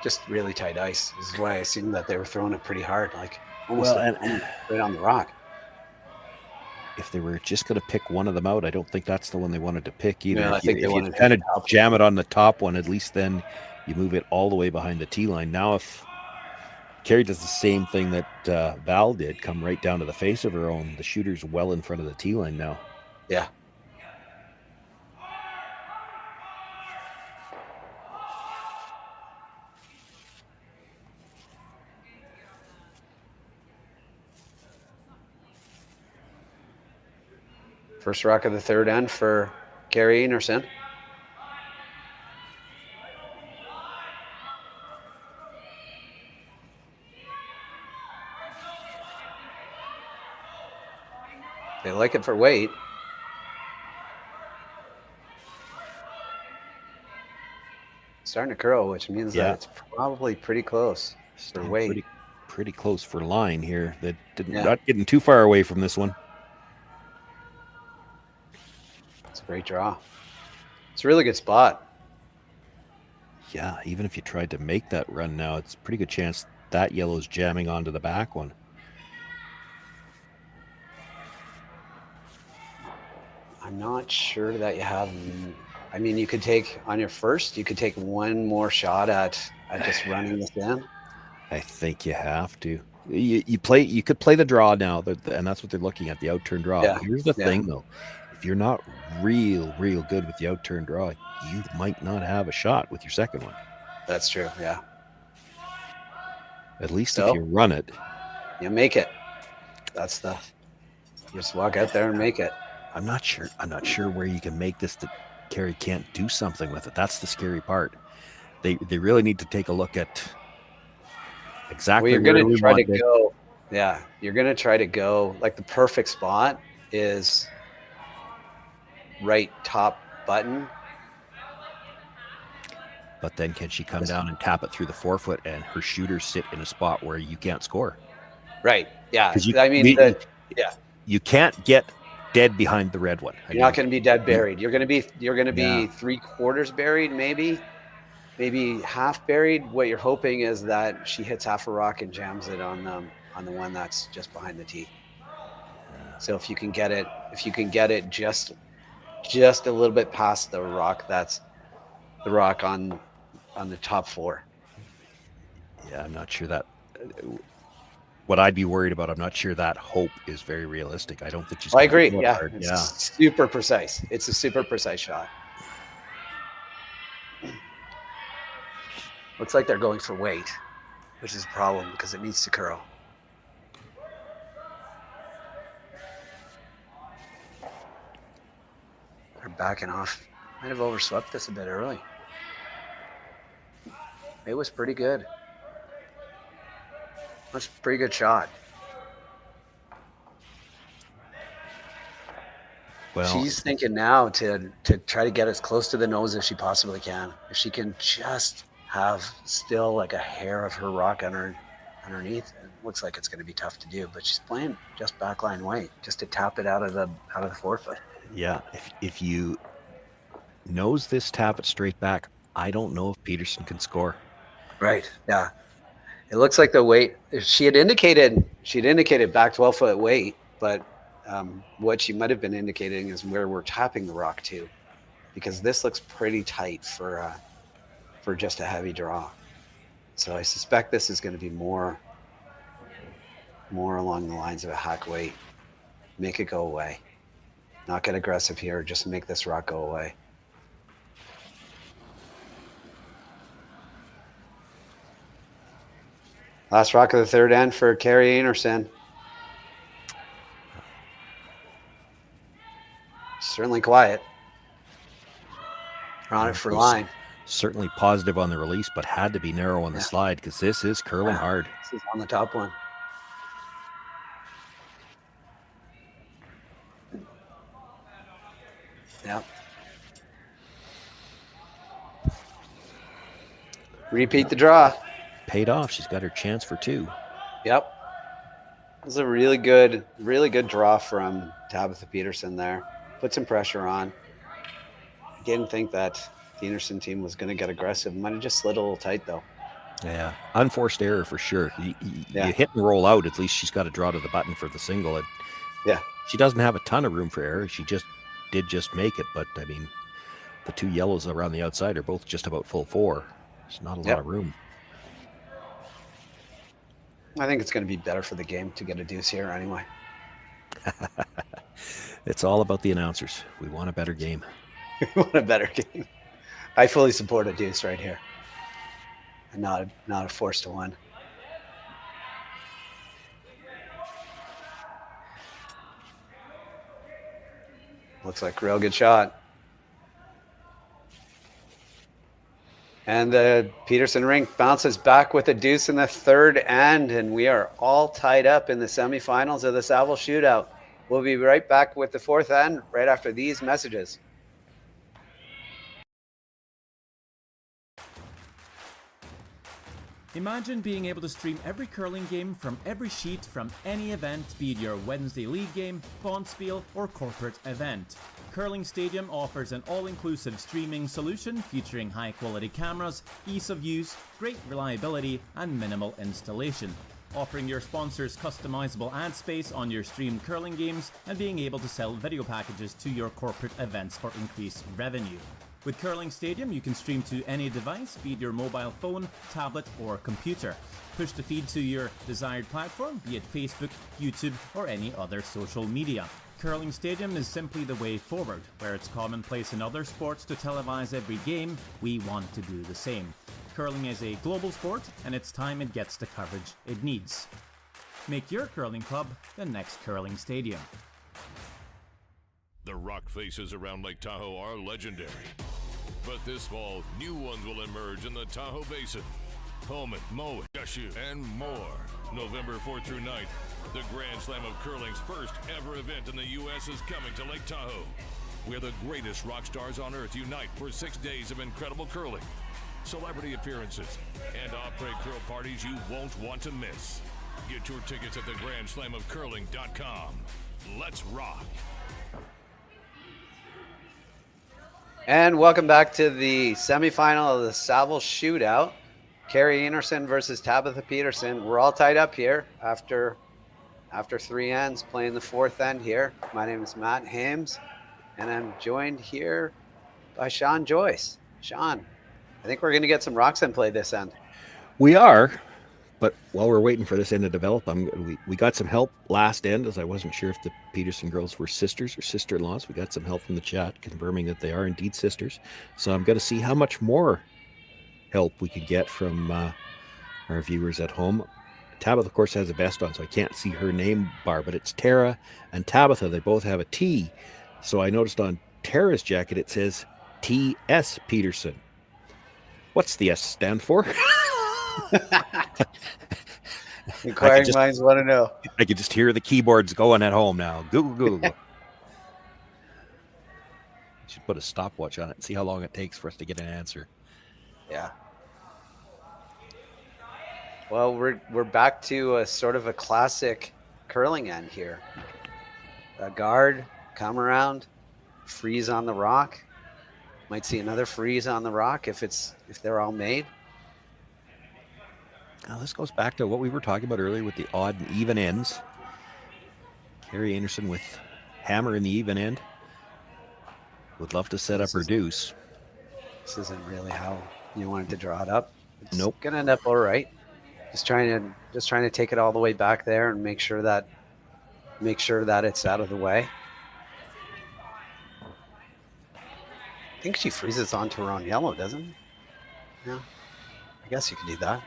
Just really tight ice. This is why I assumed that they were throwing it pretty hard, like almost right on the rock. If they were just going to pick one of them out, I don't think that's the one they wanted to pick either. Yeah, I think they wanted to kind of jam it on the top one, at least then you move it all the way behind the tee line. Now, if Kerri does the same thing that Val did, come right down to the face of her own, the shooter's well in front of the tee line now. Yeah. First rock of the third end for Kerri Einarson. They like it for weight. Starting to curl, which means that it's probably pretty close for weight. Pretty close for line here. That not getting too far away from this one. It's a great draw. It's a really good spot. Yeah, even if you tried to make that run now, it's a pretty good chance that yellow's jamming onto the back one. I'm not sure that you have. I mean, you could take on your first. You could take one more shot at just running this in. I think you have to. You could play the draw now, and that's what they're looking at, the outturn draw. Yeah. Here's the thing, though. If you're not real good with the outturn draw, you might not have a shot with your second one. That's true, yeah. At least if you run it. You make it. That's the... You just walk out there and make it. I'm not sure where you can make this that Kerri can't do something with it. That's the scary part. They really need to take a look at exactly where you're going to try to go. Yeah, you're going to try to go, like the perfect spot is right top button. But then can she come down and tap it through the 4-foot and her shooters sit in a spot where you can't score? Right. Yeah. You can't get dead behind the red one. You're not going to be dead buried. You're going to be Yeah. 3/4 buried, maybe half buried. What you're hoping is that she hits half a rock and jams it on the one that's just behind the tee. So if you can get it just a little bit past the rock, that's the rock on the top 4. Yeah, I'm not sure that. What I'd be worried about, I'm not sure that hope is very realistic. I don't think she's. I agree. Go Yeah, hard. it's super precise. It's a super precise shot. Looks like they're going for weight, which is a problem because it needs to curl. They're backing off. Might have overswept this a bit early. It was pretty good. That's a pretty good shot. Well, she's thinking now to try to get as close to the nose as she possibly can. If she can just have still like a hair of her rock underneath, it looks like it's going to be tough to do. But she's playing just backline weight, just to tap it out of the 4-foot. Yeah, if you nose this, tap it straight back, I don't know if Peterson can score. Right. Yeah. It looks like the weight. She had indicated back 12-foot weight, but what she might have been indicating is where we're tapping the rock to, because this looks pretty tight for just a heavy draw. So I suspect this is going to be more along the lines of a hack weight. Make it go away. Not get aggressive here. Just make this rock go away. Last rock of the third end for Kerri Einarson. Certainly quiet. On it for line. Certainly positive on the release, but had to be narrow on the slide because this is curling hard. This is on the top one. Yep. Repeat the draw. Paid off. She's got her chance for 2. Yep. It was a really good draw from Tabitha Peterson there. Put some pressure on. I didn't think that the Einarson team was going to get aggressive. Might have just slid a little tight, though. Yeah, unforced error for sure. You Yeah. hit and roll out. At least she's got to draw to the button for the single. And Yeah. she doesn't have a ton of room for error. She just make it. But I mean, the 2 yellows around the outside are both just about full 4. There's not a lot of room. I think it's going to be better for the game to get a deuce here anyway. It's all about the announcers. We want a better game. We want a better game. I fully support a deuce right here. And not a force to 1. Looks like a real good shot. And the Peterson rink bounces back with a deuce in the third end, and we are all tied up in the semifinals of the Saville Shootout. We'll be right back with the fourth end right after these messages. Imagine being able to stream every curling game from every sheet from any event, be it your Wednesday league game, bonspiel, or corporate event. Curling Stadium offers an all-inclusive streaming solution featuring high-quality cameras, ease of use, great reliability, and minimal installation. Offering your sponsors customizable ad space on your streamed curling games and being able to sell video packages to your corporate events for increased revenue. With Curling Stadium, you can stream to any device, be it your mobile phone, tablet, or computer. Push the feed to your desired platform, be it Facebook, YouTube, or any other social media. Curling Stadium is simply the way forward. Where it's commonplace in other sports to televise every game, we want to do the same. Curling is a global sport, and it's time it gets the coverage it needs. Make your curling club the next Curling Stadium. The rock faces around Lake Tahoe are legendary. But this fall, new ones will emerge in the Tahoe Basin. Pullman, Mowat, Gushu, and more. November 4th through 9th, the Grand Slam of Curling's first ever event in the U.S. is coming to Lake Tahoe, where the greatest rock stars on earth unite for 6 days of incredible curling, celebrity appearances, and après curl parties you won't want to miss. Get your tickets at thegrandslamofcurling.com. Let's rock! And welcome back to the semifinal of the Saville Shootout. Kerri Einarson versus Tabitha Peterson. We're all tied up here after 3 ends, playing the 4th end here. My name is Matt Hames, and I'm joined here by Sean Joyce. Sean, I think we're going to get some Roxanne play this end. We are, but while we're waiting for this end to develop, we got some help last end, as I wasn't sure if the Peterson girls were sisters or sister-in-laws. We got some help from the chat confirming that they are indeed sisters. So I'm going to see how much more help we could get from our viewers at home. Tabitha, of course, has a vest on, so I can't see her name bar, but it's Tara and Tabitha. They both have a T. So I noticed on Tara's jacket it says T.S. Peterson. What's the S stand for? Inquiring minds want to know. I could just hear the keyboards going at home now. Google. Should put a stopwatch on it and see how long it takes for us to get an answer. Yeah. Well, we're back to a sort of a classic curling end here. A guard, come around, freeze on the rock. Might see another freeze on the rock if they're all made. Now, this goes back to what we were talking about earlier with the odd and even ends. Kerri Einarson with hammer in the even end. Would love to set up her deuce. This isn't really how you wanted to draw it up. It's Nope. Gonna end up all right. Just trying to take it all the way back there and make sure that it's out of the way. I think she freezes onto her own yellow, doesn't it? Yeah. I guess you could do that.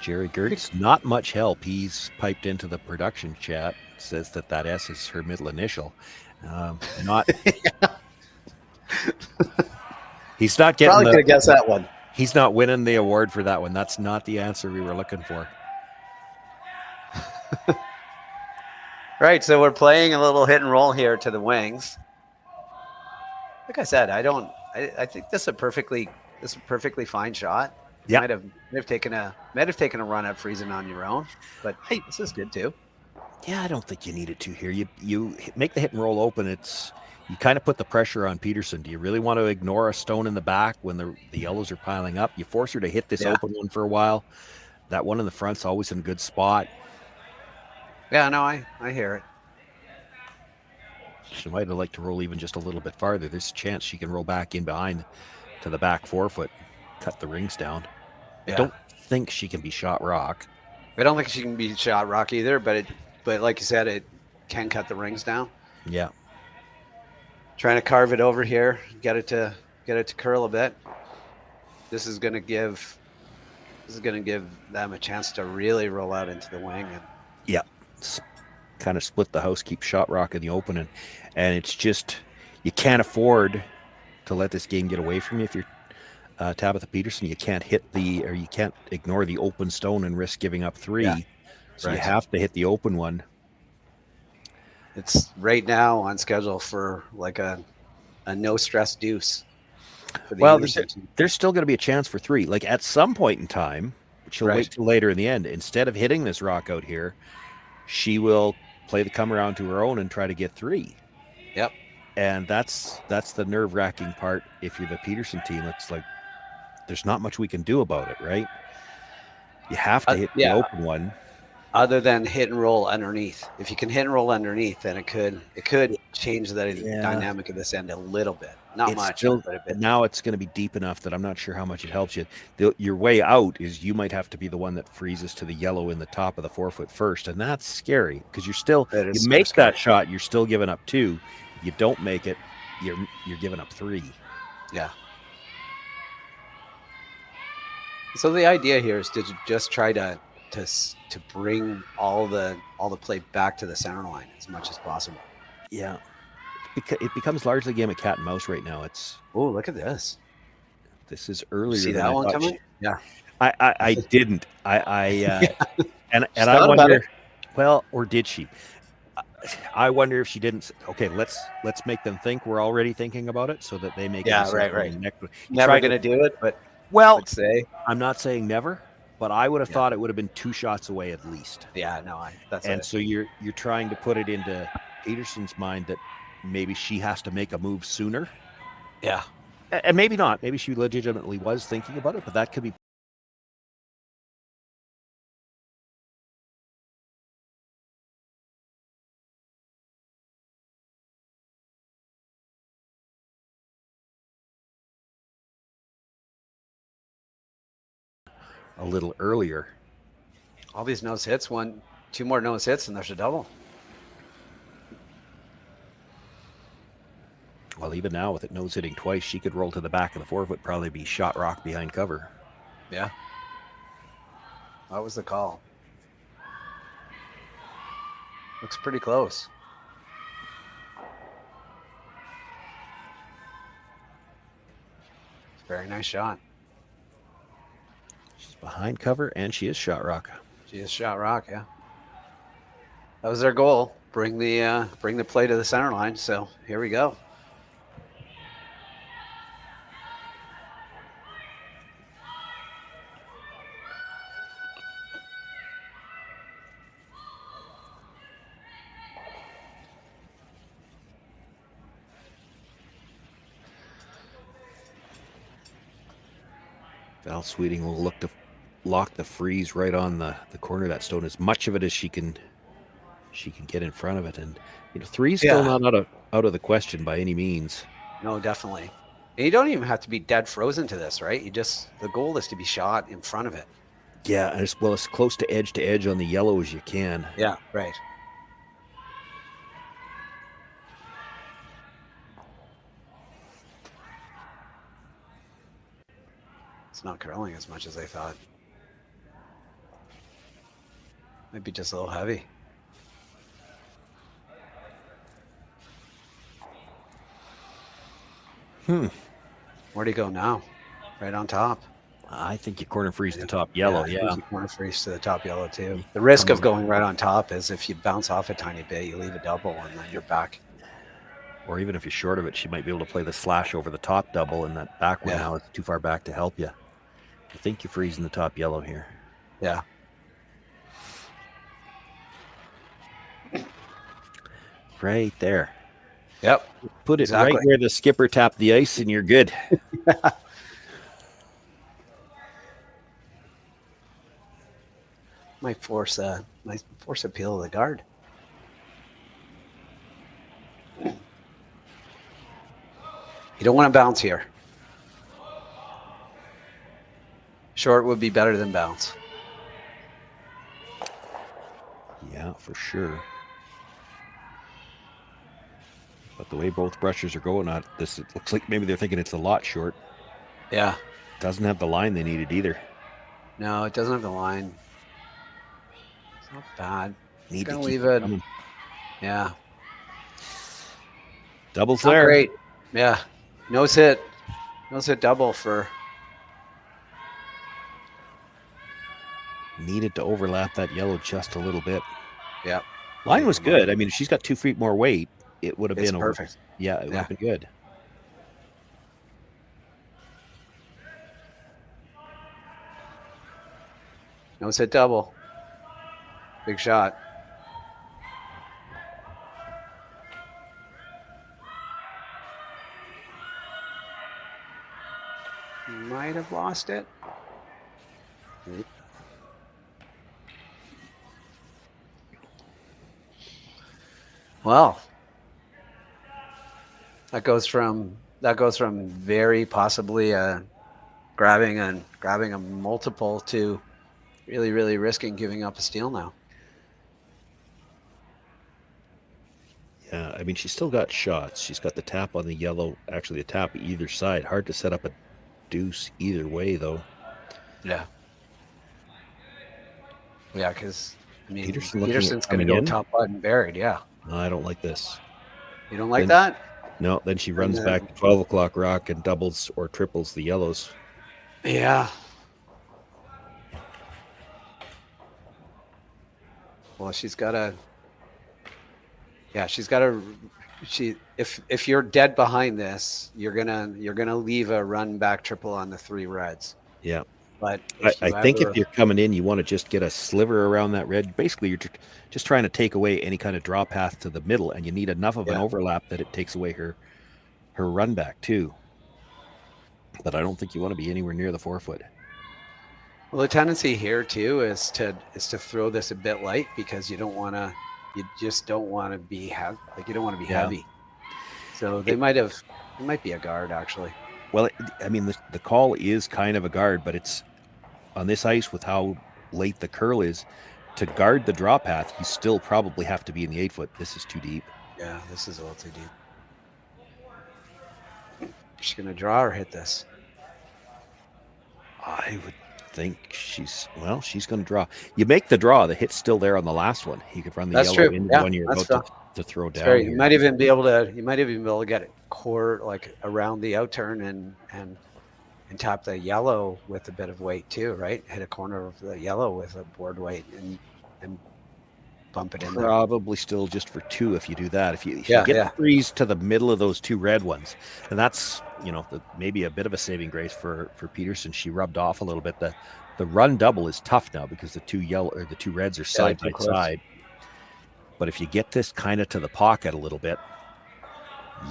Jerry Gertz, not much help. He's piped into the production chat. Says that S is her middle initial. Not. He's not getting. Probably could have guessed that one. He's not winning the award for that one. That's not the answer we were looking for. Right, so we're playing a little hit and roll here to the wings. Like I said, I think this is a perfectly fine shot. Yeah. Might have taken a run at freezing on your own, but hey, this is good too. Yeah, I don't think you needed to here. You make the hit and roll open. You kind of put the pressure on Peterson. Do you really want to ignore a stone in the back when the yellows are piling up? You force her to hit this open one for a while. That one in the front's always in a good spot. Yeah, no, I hear it. She might have liked to roll even just a little bit farther. There's a chance she can roll back in behind to the back forefoot, cut the rings down. Yeah. I don't think she can be shot rock. I don't think she can be shot rock either, but like you said, it can cut the rings down. Yeah. Trying to carve it over here, get it to curl a bit. This is gonna give them a chance to really roll out into the wing. And yeah, kind of split the house, keep shot rock in the open, and it's just you can't afford to let this game get away from you. If you're Tabitha Peterson, you can't you can't ignore the open stone and risk giving up 3. Yeah. So you have to hit the open one. It's right now on schedule for like a no stress deuce. Well, there's still going to be a chance for 3. Like at some point in time, she'll wait till later in the end. Instead of hitting this rock out here, she will play the come around to her own and try to get 3. Yep. And that's the nerve-wracking part. If you're the Peterson team, it's like there's not much we can do about it, right? You have to hit the open one. Other than hit and roll underneath. If you can hit and roll underneath, then it could change the dynamic of this end a little bit. Not much, but a bit. Now it's going to be deep enough that I'm not sure how much it helps you. Your way out is you might have to be the one that freezes to the yellow in the top of the forefoot first, and that's scary because you make that shot, you're still giving up 2. If you don't make it, you're giving up 3. Yeah. So the idea here is to just try to bring all the play back to the center line as much as possible. Yeah. It becomes largely a game of cat and mouse right now. Oh, look at this. This is earlier. See that one coming? Yeah. I didn't. And I wonder. Well, or did she? I wonder if she didn't. Okay, let's make them think we're already thinking about it, so that they make. Yeah, right. Never gonna do it, but I'm not saying never, but I would have thought it would have been 2 shots away at least. Yeah, no, so you're trying to put it into Peterson's mind that maybe she has to make a move sooner. Yeah. And maybe not. Maybe she legitimately was thinking about it, but that could be. A little earlier. All these nose hits, two more nose hits, and there's a double. Well, even now with it nose hitting twice, she could roll to the back of the forefoot, probably be shot rock behind cover. Yeah. That was the call. Looks pretty close. Very nice shot. She's behind cover, and she is shot rock. She is shot rock, yeah. That was their goal. Bring the play to the center line. So here we go. Val Sweeting will look to lock the freeze right on the corner of that stone, as much of it as she can get in front of it. And three's still not out of the question by any means. No, definitely. And you don't even have to be dead frozen to this, right? The goal is to be shot in front of it. Yeah, as close to edge on the yellow as you can. Yeah, right. It's not curling as much as I thought. Might be just a little heavy. Where do you go now? Right on top. I think you corner freeze the top yellow. Yeah, you corner freeze to the top yellow too. The risk of going right on top is if you bounce off a tiny bit, you leave a double, and then you're back. Or even if you're short of it, she might be able to play the slash over the top double, and that back one now is too far back to help you. I think you're freezing the top yellow here. Yeah. Right there. Yep. Put it right where the skipper tapped the ice, and you're good. Might force a peel of the guard. You don't want to bounce here. Short would be better than bounce. Yeah, for sure. But the way both brushers are going at this, it looks like maybe they're thinking it's a lot short. Yeah. Doesn't have the line they needed either. No, it doesn't have the line. It's not bad. Need to leave it. Coming. Yeah. Double's not there. Great. Yeah. Nose hit double for. Needed to overlap that yellow just a little bit. Yeah. Line was good. I mean, if she's got 2 feet more weight, it would have been perfect. Yeah, it would have been good. Nose hit double. Big shot. Might have lost it. Well, that goes from very possibly grabbing a multiple to really, really risking giving up a steal now. Yeah, I mean, she's still got shots. She's got the tap on the yellow, actually a tap either side. Hard to set up a deuce either way, though. Yeah. Yeah, because I mean, Peterson's going to go top button buried. Yeah. No, I don't like this. You don't like that? No, then she runs back to 12 o'clock rock and doubles or triples the yellows. Yeah. Well, she's got to. Yeah, she's got to. If you're dead behind this, you're gonna leave a run back triple on the 3 reds. Yeah. But if I think if you're coming in, you want to just get a sliver around that red. Basically, you're just trying to take away any kind of draw path to the middle, and you need enough of an overlap that it takes away her run back too. But I don't think you want to be anywhere near the 4-foot. Well, the tendency here too is to throw this a bit light because you just don't want to be heavy. Like, you don't want to be heavy. So it might be a guard actually. Well, I mean, the call is kind of a guard, but it's on this ice with how late the curl is. To guard the draw path, you still probably have to be in the 8-foot. This is too deep. Yeah, this is a little too deep. She's going to draw or hit this? I would think she's going to draw. You make the draw. The hit's still there on the last one. You could run the yellow into the one you're about to throw down. You might even be able to get it core like around the outurn and tap the yellow with a bit of weight too, right? Hit a corner of the yellow with a board weight and bump it in there. Probably still just for 2 if you do that. If you get the freeze to the middle of those 2 red ones, and that's maybe a bit of a saving grace for Peterson. She rubbed off a little bit. The run double is tough now because the 2 reds are side by side. But if you get this kind of to the pocket a little bit,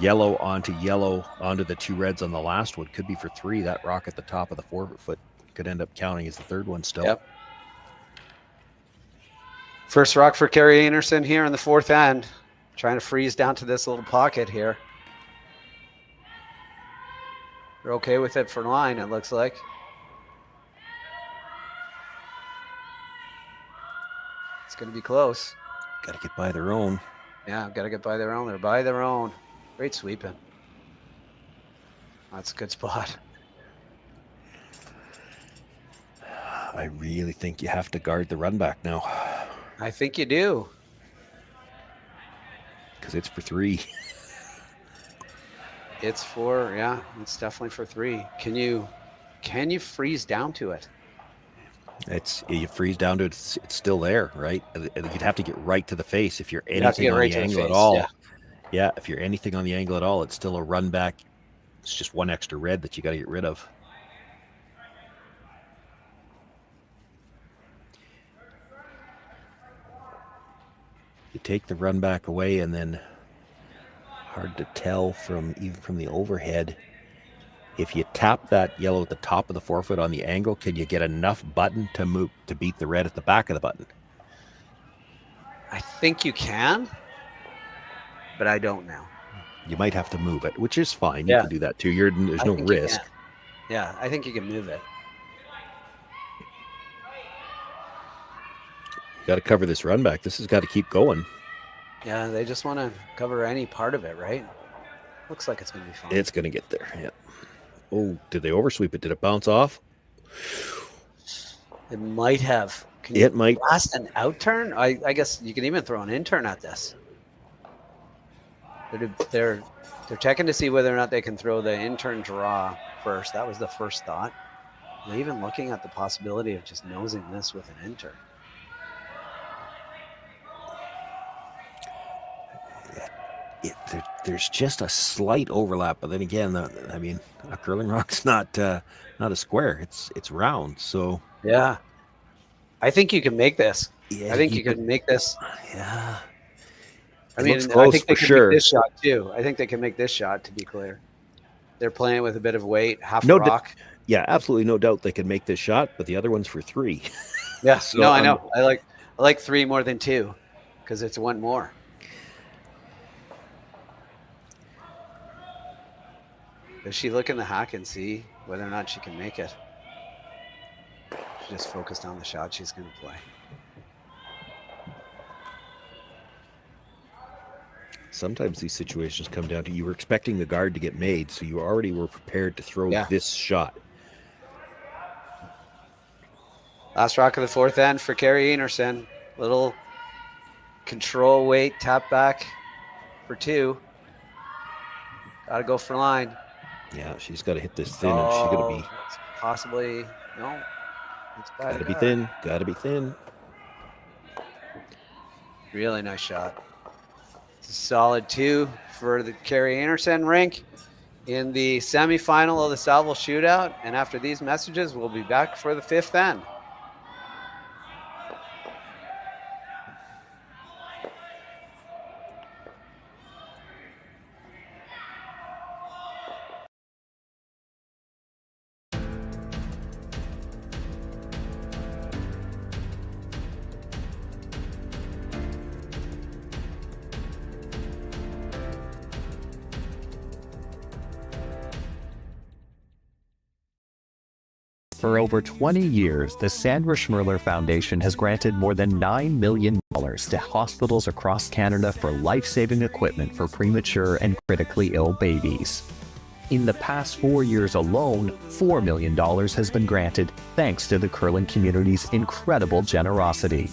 yellow onto the 2 reds on the last one, could be for 3. That rock at the top of the 4-foot could end up counting as the 3rd one still. Yep. First rock for Kerri Einarson here in the 4th end. Trying to freeze down to this little pocket here. They're okay with it for line, it looks like. It's going to be close. Got to get by their own. Yeah, got to get by their own. They're by their own. Great sweeping. That's a good spot. I really think you have to guard the run back now. I think you do. Because it's for 3. It's definitely for 3. Can you freeze down to it? You freeze down to it, it's still there, right? You'd have to get right to the face if you're anything on the angle at all. Yeah, if you're anything on the angle at all, it's still a run back. It's just 1 extra red that you got to get rid of. You take the run back away, and then hard to tell even from the overhead. If you tap that yellow at the top of the 4-foot on the angle, can you get enough button to beat the red at the back of the button? I think you can, but I don't know. You might have to move it, which is fine. You can do that too. There's no risk. Yeah, I think you can move it. You got to cover this run back. This has got to keep going. Yeah, they just want to cover any part of it, right? Looks like it's going to be fine. It's going to get there, yeah. Oh, did they oversweep it? Did it bounce off? It might have. It might. Blast an outturn? I guess you can even throw an intern at this. They're checking to see whether or not they can throw the intern draw first. That was the first thought. They're even looking at the possibility of just nosing this with an intern. There's just a slight overlap, but then again, a curling rock's not a square. It's round, so yeah. I think you can make this. Yeah, I think you can make this. Yeah. I think they can make this shot too. I think they can make this shot, to be clear. They're playing with a bit of weight, half a rock. Yeah, absolutely no doubt they can make this shot, but the other one's for 3. Yeah, so, no, I know. I like 3 more than 2 because it's 1 more. Does she look in the hack and see whether or not she can make it? She just focused on the shot she's going to play. Sometimes these situations come down to you were expecting the guard to get made, so you already were prepared to throw this shot. Last rock of the 4th end for Kerri Einarson. Little control weight, tap back for 2. Got to go for line. Yeah, she's got to hit this thin, and she's going to be possibly no. It's got to be thin. Got to be thin. Really nice shot. It's a solid 2 for the Kerri Einarson rink. in the semifinal of the Saville Shootout. And after these messages, we'll be back for the fifth end. For over 20 years, the Sandra Schmirler Foundation has granted more than $9 million to hospitals across Canada for life-saving equipment for premature and critically ill babies. In the past 4 years alone, $4 million has been granted thanks to the curling community's incredible generosity.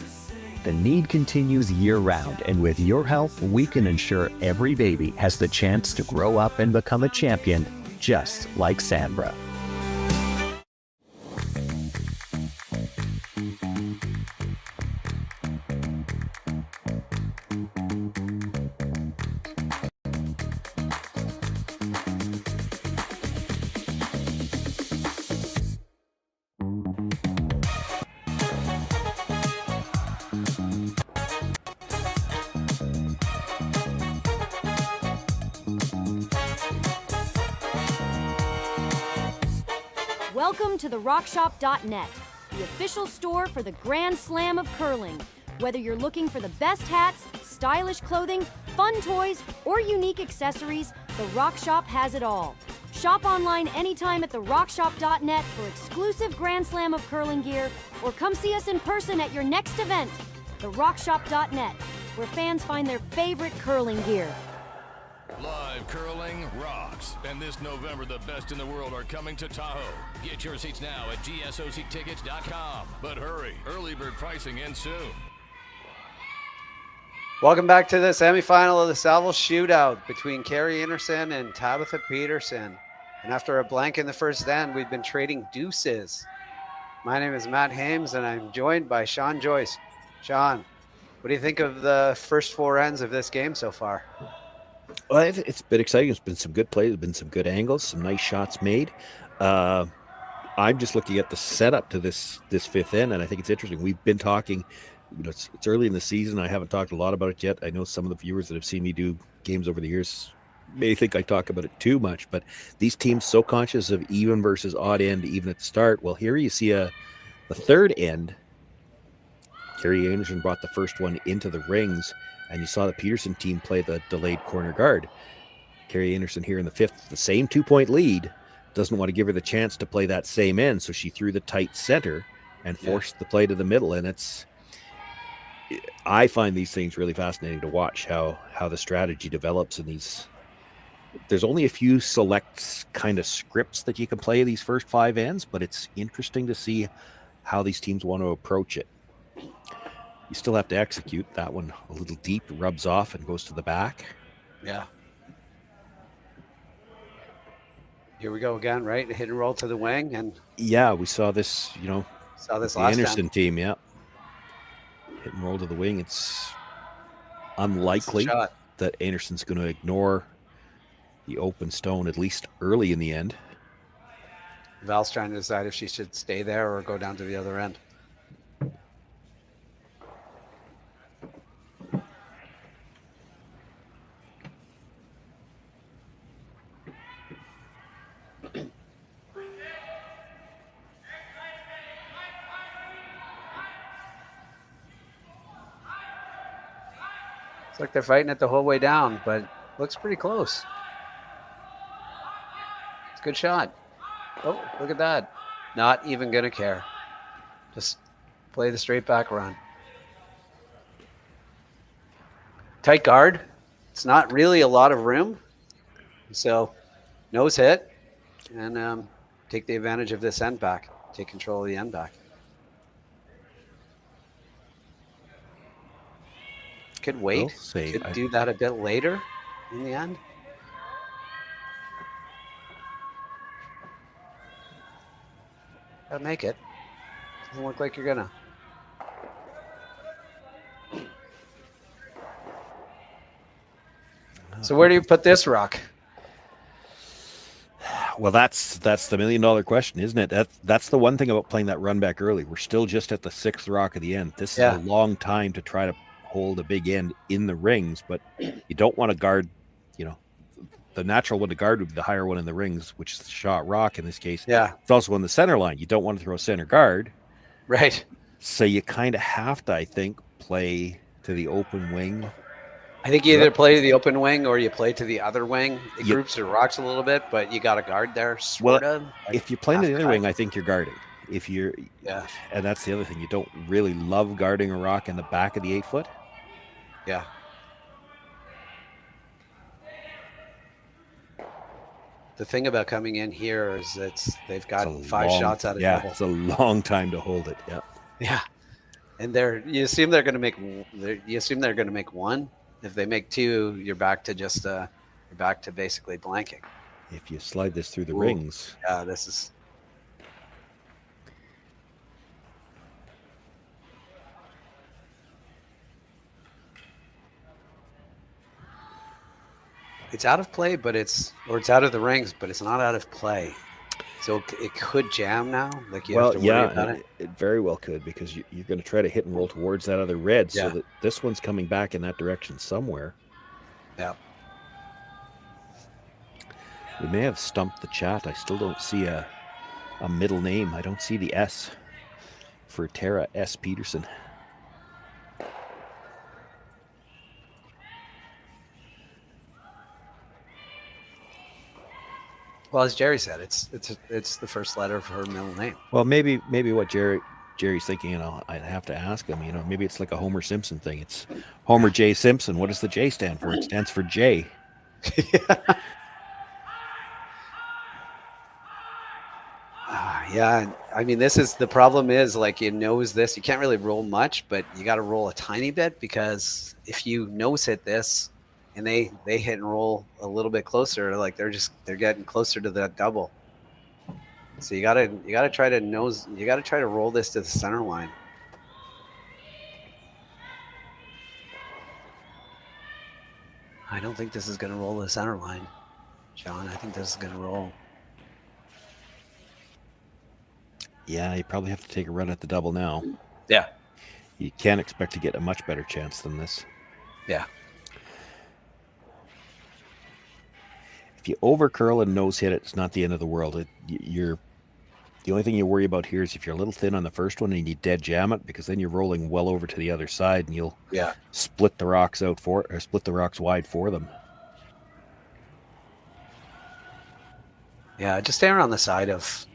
The need continues year-round, and with your help, we can ensure every baby has the chance to grow up and become a champion, just like Sandra. Welcome to therockshop.net, the official store for the Grand Slam of curling. Whether you're looking for the best hats, stylish clothing, fun toys, or unique accessories, the Rock Shop has it all. Shop online anytime at therockshop.net for exclusive Grand Slam of curling gear, or come see us in person at your next event. Therockshop.net, where fans find their favorite curling gear. Live curling rocks. And this November, the best in the world are coming to Tahoe. Get your seats now at gsoctickets.com. But hurry, early bird pricing ends soon. Welcome back to the semifinal of the Saville Shootout between Kerri Einarson and Tabitha Peterson. And after a blank in the first end, we've been trading deuces. My name is Matt Hames, and I'm joined by Sean Joyce. Sean, what do you think of the first four ends of this game so far? Well, it's been exciting. It's been some good plays. There's been some good angles, some nice shots made. I'm just looking at the setup to this fifth end, and I think it's interesting. We've been talking, it's early in the season. I haven't talked a lot about it yet. I know some of the viewers that have seen me do games over the years may think I talk about it too much, but these teams so conscious of even versus odd end, even at the start. Well, here you see the third end. Kerri Einarson brought the first one into the rings, and you saw the Peterson team play the delayed corner guard. Kerri Einarson here in the fifth, the same 2-point lead, doesn't want to give her the chance to play that same end, so she threw the tight center and forced the play to the middle. And I find these things really fascinating to watch, how the strategy develops in these. There's only a few select kind of scripts that you can play these first five ends, but it's interesting to see how these teams want to approach it. You still have to execute. That one a little deep, rubs off and goes to the back. Yeah. Here we go again, right? Hit and roll to the wing. And yeah, we saw this, saw this the last Einarson time. team, yeah. Hit and roll to the wing. It's unlikely that Einarson's going to ignore the open stone, at least early in the end. Val's trying to decide if she should stay there or go down to the other end. It's like they're fighting it the whole way down, but looks pretty close. It's a good shot. Oh, look at that. Not even going to care. Just play the straight back run. Tight guard. It's not really a lot of room. So nose hit and take the advantage of this end back. Take control of the end back. Could wait. Could do that a bit later in the end. Gotta make it. Doesn't look like you're gonna. So where do you put this rock? Well, that's the $1 million question, isn't it? That's the one thing about playing that run back early. We're still just at the 6th rock of the end. This is a long time to try to hold a big end in the rings, but you don't want to guard, the natural one to guard would be the higher one in the rings, which is the shot rock in this case. Yeah. It's also on the center line. You don't want to throw center guard. Right. So you kind of have to, I think, play to the open wing. I think you either play to the open wing or you play to the other wing. It groups the rocks a little bit, but you got to guard there, sort of. If you play to the other wing, I think you're guarding. If you're, and that's the other thing. You don't really love guarding a rock in the back of the 8-foot. Yeah. The thing about coming in here is they've got 5 shots out of double. It's a long time to hold it. Yeah. Yeah. And you assume they're going to make one. If they make 2, you're back to basically blanking. If you slide this through the rings. Yeah, this is. It's out of play, it's out of the rings, but it's not out of play. So it could jam now. Like you have to worry about it. It very well could, because you're going to try to hit and roll towards that other red, so that this one's coming back in that direction somewhere. Yeah. We may have stumped the chat. I still don't see a middle name. I don't see the S for Tara S. Peterson. Well, as Jerry said, it's the first letter of her middle name. Well, maybe what Jerry's thinking, I'd have to ask him, maybe it's like a Homer Simpson thing. It's Homer J. Simpson. What does the J stand for? It stands for J. Yeah. I mean, the problem is, like, you nose this. You can't really roll much, but you got to roll a tiny bit, because if you nose hit this and they hit and roll a little bit closer, like they're getting closer to that double. So you gotta try to roll this to the center line. I don't think this is gonna roll to the center line, John. I think this is gonna roll. Yeah, you probably have to take a run at the double now. Yeah. You can't expect to get a much better chance than this. Yeah. If you over curl and nose hit it, it's not the end of the world. The only thing you worry about here is if you're a little thin on the first one and you dead jam it, because then you're rolling well over to the other side and you'll split the rocks wide for them. Yeah, just stay around the side of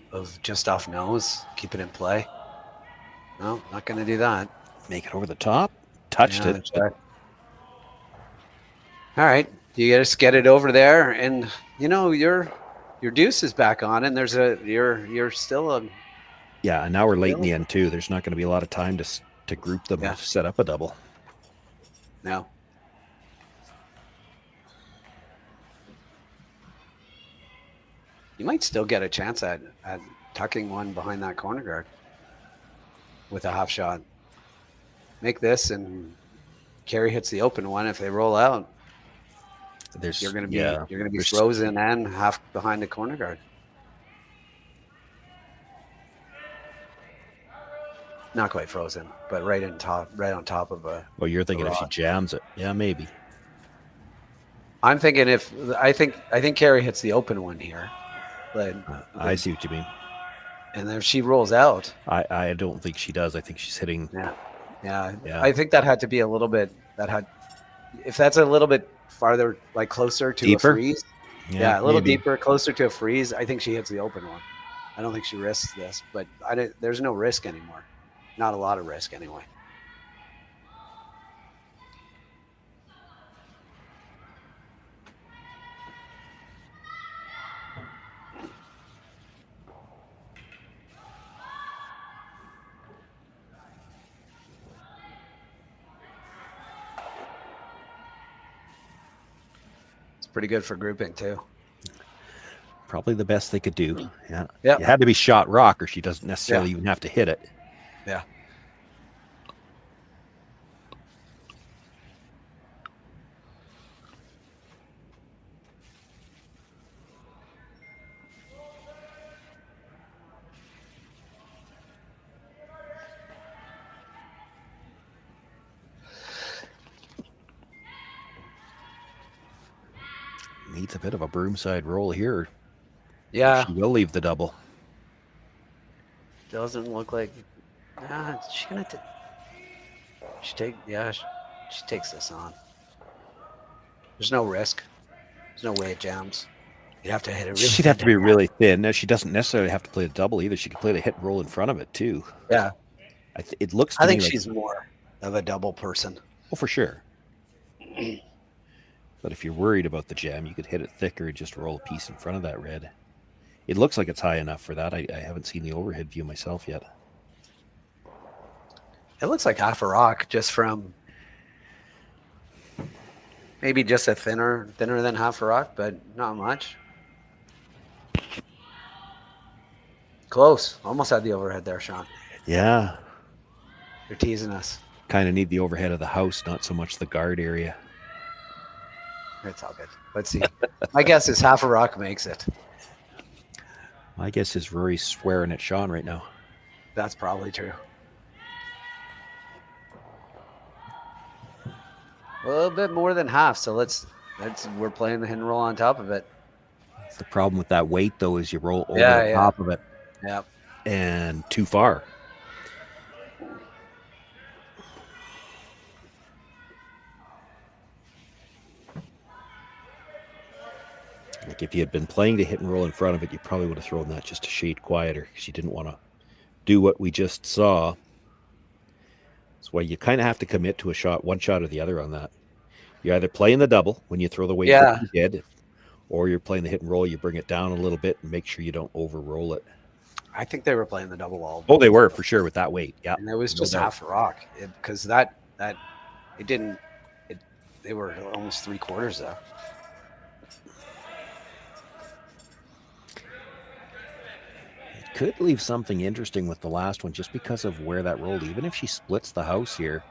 just off nose, keep it in play. No, not going to do that. Make it over the top. Touched it. All right. You just get it over there, and your deuce is back on, and you're still a. Yeah, and now we're late in the end too. There's not going to be a lot of time to group them and set up a double. No. You might still get a chance at tucking one behind that corner guard with a half shot. Make this, and Kerri hits the open one. If they roll out, you're going to be frozen and half behind the corner guard. Not quite frozen, but right on top of a. Well, you're thinking if she jams it, yeah, maybe. I'm thinking I think Kerri hits the open one here. But I see what you mean. And if she rolls out, I don't think she does. I think she's hitting. Yeah. I think that had to be a little bit. If that's a little bit farther, like closer to deeper? A freeze. Yeah, a little deeper, closer to a freeze. I think she hits the open one. I don't think she risks this, but there's no risk anymore. Not a lot of risk anyway. Pretty good for grouping too. Probably the best they could do. Yeah. Yeah. It had to be shot rock, or she doesn't necessarily even have to hit it. Yeah. a bit of a broomside roll here. Yeah. She will leave the double. Doesn't look like. She's gonna. She takes this on. There's no risk. There's no way it jams. You'd have to hit it really. She'd have to be really thin. Now, she doesn't necessarily have to play the double either. She could play the hit and roll in front of it too. Yeah. It looks. I think she's more of a double person. Oh, for sure. But if you're worried about the jam, you could hit it thicker and just roll a piece in front of that red. It looks like it's high enough for that. I haven't seen the overhead view myself yet. It looks like half a rock just from maybe just a thinner than half a rock, but not much. Close. Almost had the overhead there, Sean. Yeah. You're teasing us. Kind of need the overhead of the house, not so much the guard area. It's all good. Let's see. My guess is half a rock makes it. My guess is Rory's swearing at Sean right now. That's probably true. A little bit more than half, so we're playing the hit and roll on top of it. The problem with that weight, though, is you roll over the top of it. Yeah. And too far. Like if you had been playing the hit and roll in front of it, you probably would have thrown that just a shade quieter because you didn't want to do what we just saw. That's why you kind of have to commit to a shot, one shot or the other on that. You're either playing the double when you throw the weight that you did, or you're playing the hit and roll. You bring it down a little bit and make sure you don't over roll it. I think they were playing the double wall. Oh, they were for sure with that weight. Yeah, and it was just half a rock because they were almost 3/4 there. Could leave something interesting with the last one just because of where that rolled. Even if she splits the house here,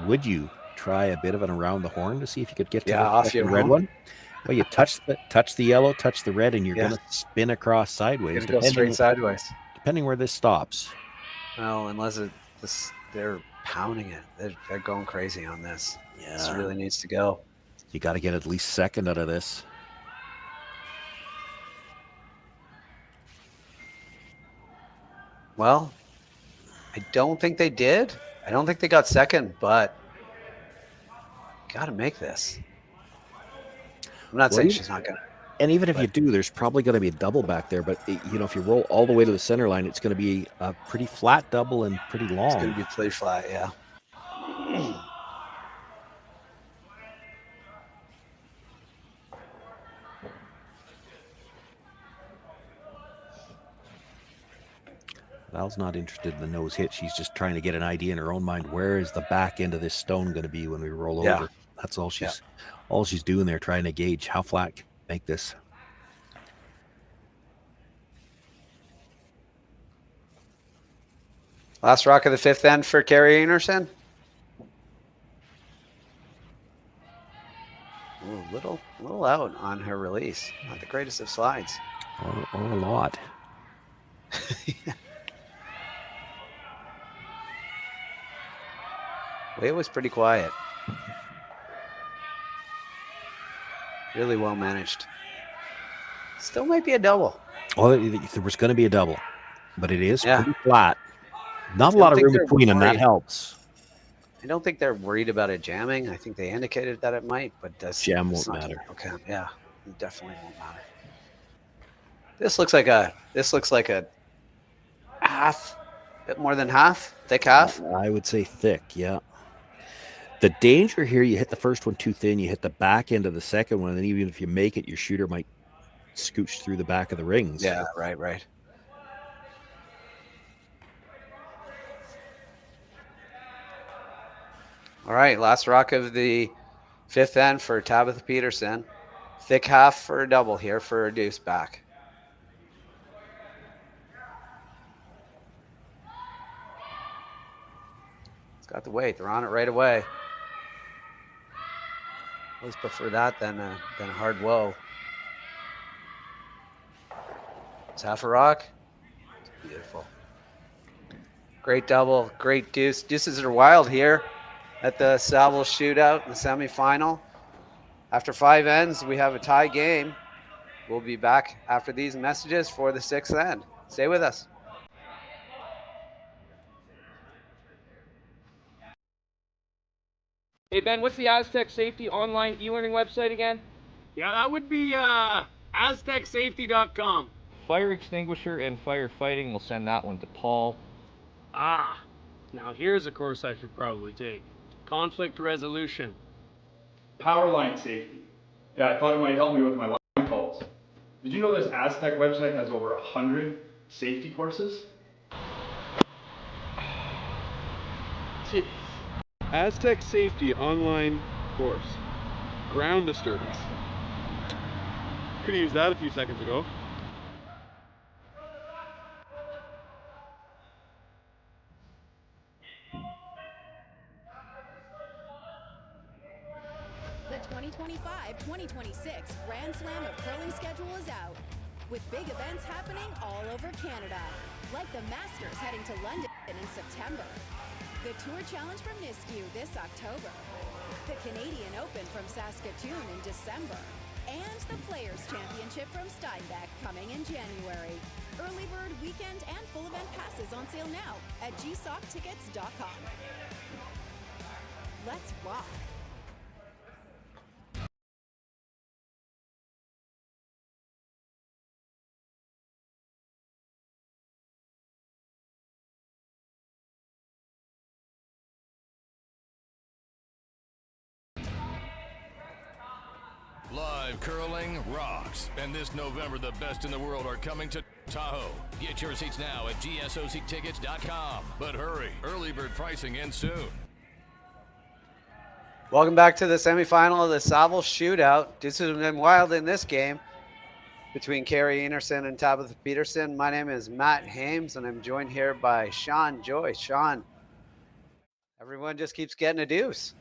would you try a bit of an around the horn to see if you could get to the red one? Well, you touch the yellow, touch the red, and you're going to spin across sideways. Go straight sideways. Depending where this stops. Well, unless they're pounding it. They're going crazy on this. Yeah. This really needs to go. You got to get at least second out of this. Well, I don't think they did. I don't think they got second, but got to make this. I'm not saying she's not going to. And even if you do, there's probably going to be a double back there. But, if you roll all the way to the center line, it's going to be a pretty flat double and pretty long. It's going to be pretty flat, yeah. Val's not interested in the nose hit. She's just trying to get an idea in her own mind. Where is the back end of this stone going to be when we roll over? That's all she's doing there, trying to gauge how flat can we make this. Last rock of the fifth end for Kerri Einarson. Ooh, little out on her release. Not the greatest of slides. Or a lot. It was pretty quiet. Really well managed. Still might be a double. Well, there was going to be a double, but it is pretty flat. Not a lot of room between them. That helps. I don't think they're worried about it jamming. I think they indicated that it might, but jam won't matter. Okay, yeah, it definitely won't matter. This looks like a half, bit more than half, thick half. I would say thick, yeah. The danger here, you hit the first one too thin, you hit the back end of the second one, and even if you make it, your shooter might scooch through the back of the rings. Yeah, right. All right, last rock of the fifth end for Tabitha Peterson. Thick half for a double here for a deuce back. It's got the weight. They're on it right away. Always prefer that than a hard whoa. It's half a rock. It's beautiful. Great double, great deuce. Deuces are wild here at the Saville Shootout in the semifinal. After 5 ends, we have a tie game. We'll be back after these messages for the 6th end. Stay with us. Hey Ben, what's the Aztec Safety online e-learning website again? Yeah, that would be aztecsafety.com. Fire extinguisher and firefighting, we'll send that one to Paul. Ah, now here's a course I should probably take. Conflict resolution. Power line safety. Yeah, I thought it might help me with my line calls. Did you know this Aztec website has over 100 safety courses? Jeez. Aztec Safety online course. Ground disturbance. Could have used that a few seconds ago. The 2025-2026 Grand Slam of Curling schedule is out, with big events happening all over Canada, like the Masters heading to London in September, the Tour Challenge from Nisku this October, the Canadian Open from Saskatoon in December, and the Players' Championship from Steinbeck coming in January. Early bird weekend and full event passes on sale now at gsoctickets.com. Let's rock. Live curling rocks. And this November, the best in the world are coming to Tahoe. Get your seats now at gsoctickets.com. But hurry, early bird pricing ends soon. Welcome back to the semifinal of the Saville Shootout. This has been wild in this game between Kerri Einarson and Tabitha Peterson. My name is Matt Hames, and I'm joined here by Sean Joyce. Sean, everyone just keeps getting a deuce.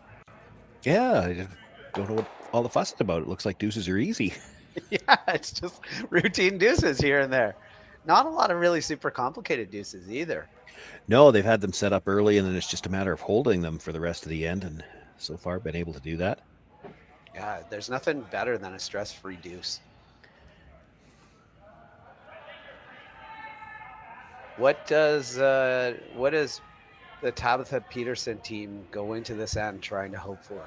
Yeah, I just don't know what all the fuss is about. It looks like deuces are easy. Yeah, it's just routine deuces here and there. Not a lot of really super complicated deuces either. No, they've had them set up early, and then it's just a matter of holding them for the rest of the end, and so far been able to do that. Yeah, there's nothing better than a stress-free deuce. What is the Tabitha Peterson team go into this end trying to hope for?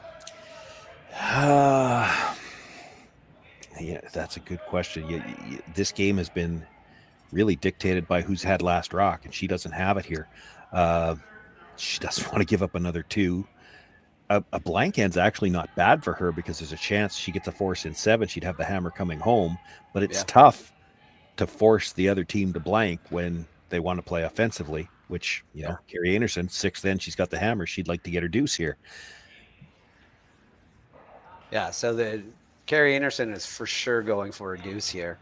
Yeah, that's a good question. This game has been really dictated by who's had last rock, and she doesn't have it here. She doesn't want to give up another 2. A blank end's actually not bad for her because there's a chance she gets a force in 7. She'd have the hammer coming home, but it's tough to force the other team to blank when they want to play offensively, which, Kerri Einarson, 6th end, she's got the hammer. She'd like to get her deuce here. Yeah, so the Kerri Einarson is for sure going for a deuce here.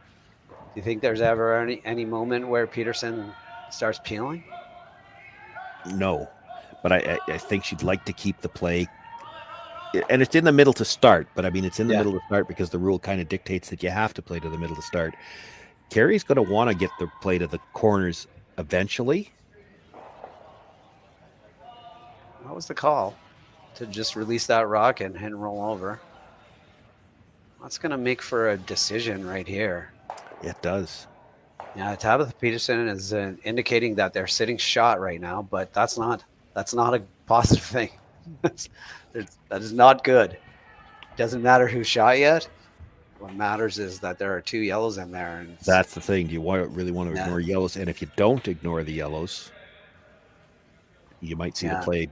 Do you think there's ever any moment where Peterson starts peeling? No, but I think she'd like to keep the play. And it's in the middle to start, but I mean, it's in the middle to start because the rule kind of dictates that you have to play to the middle to start. Kerri's going to want to get the play to the corners eventually. What was the call? To just release that rock and roll over. That's going to make for a decision right here. It does. Yeah, Tabitha Peterson is indicating that they're sitting shot right now, but that's not a positive thing. That is not good. Doesn't matter who shot yet. What matters is that there are 2 yellows in there. And that's the thing. Do you really want to ignore yellows? And if you don't ignore the yellows, you might see the play,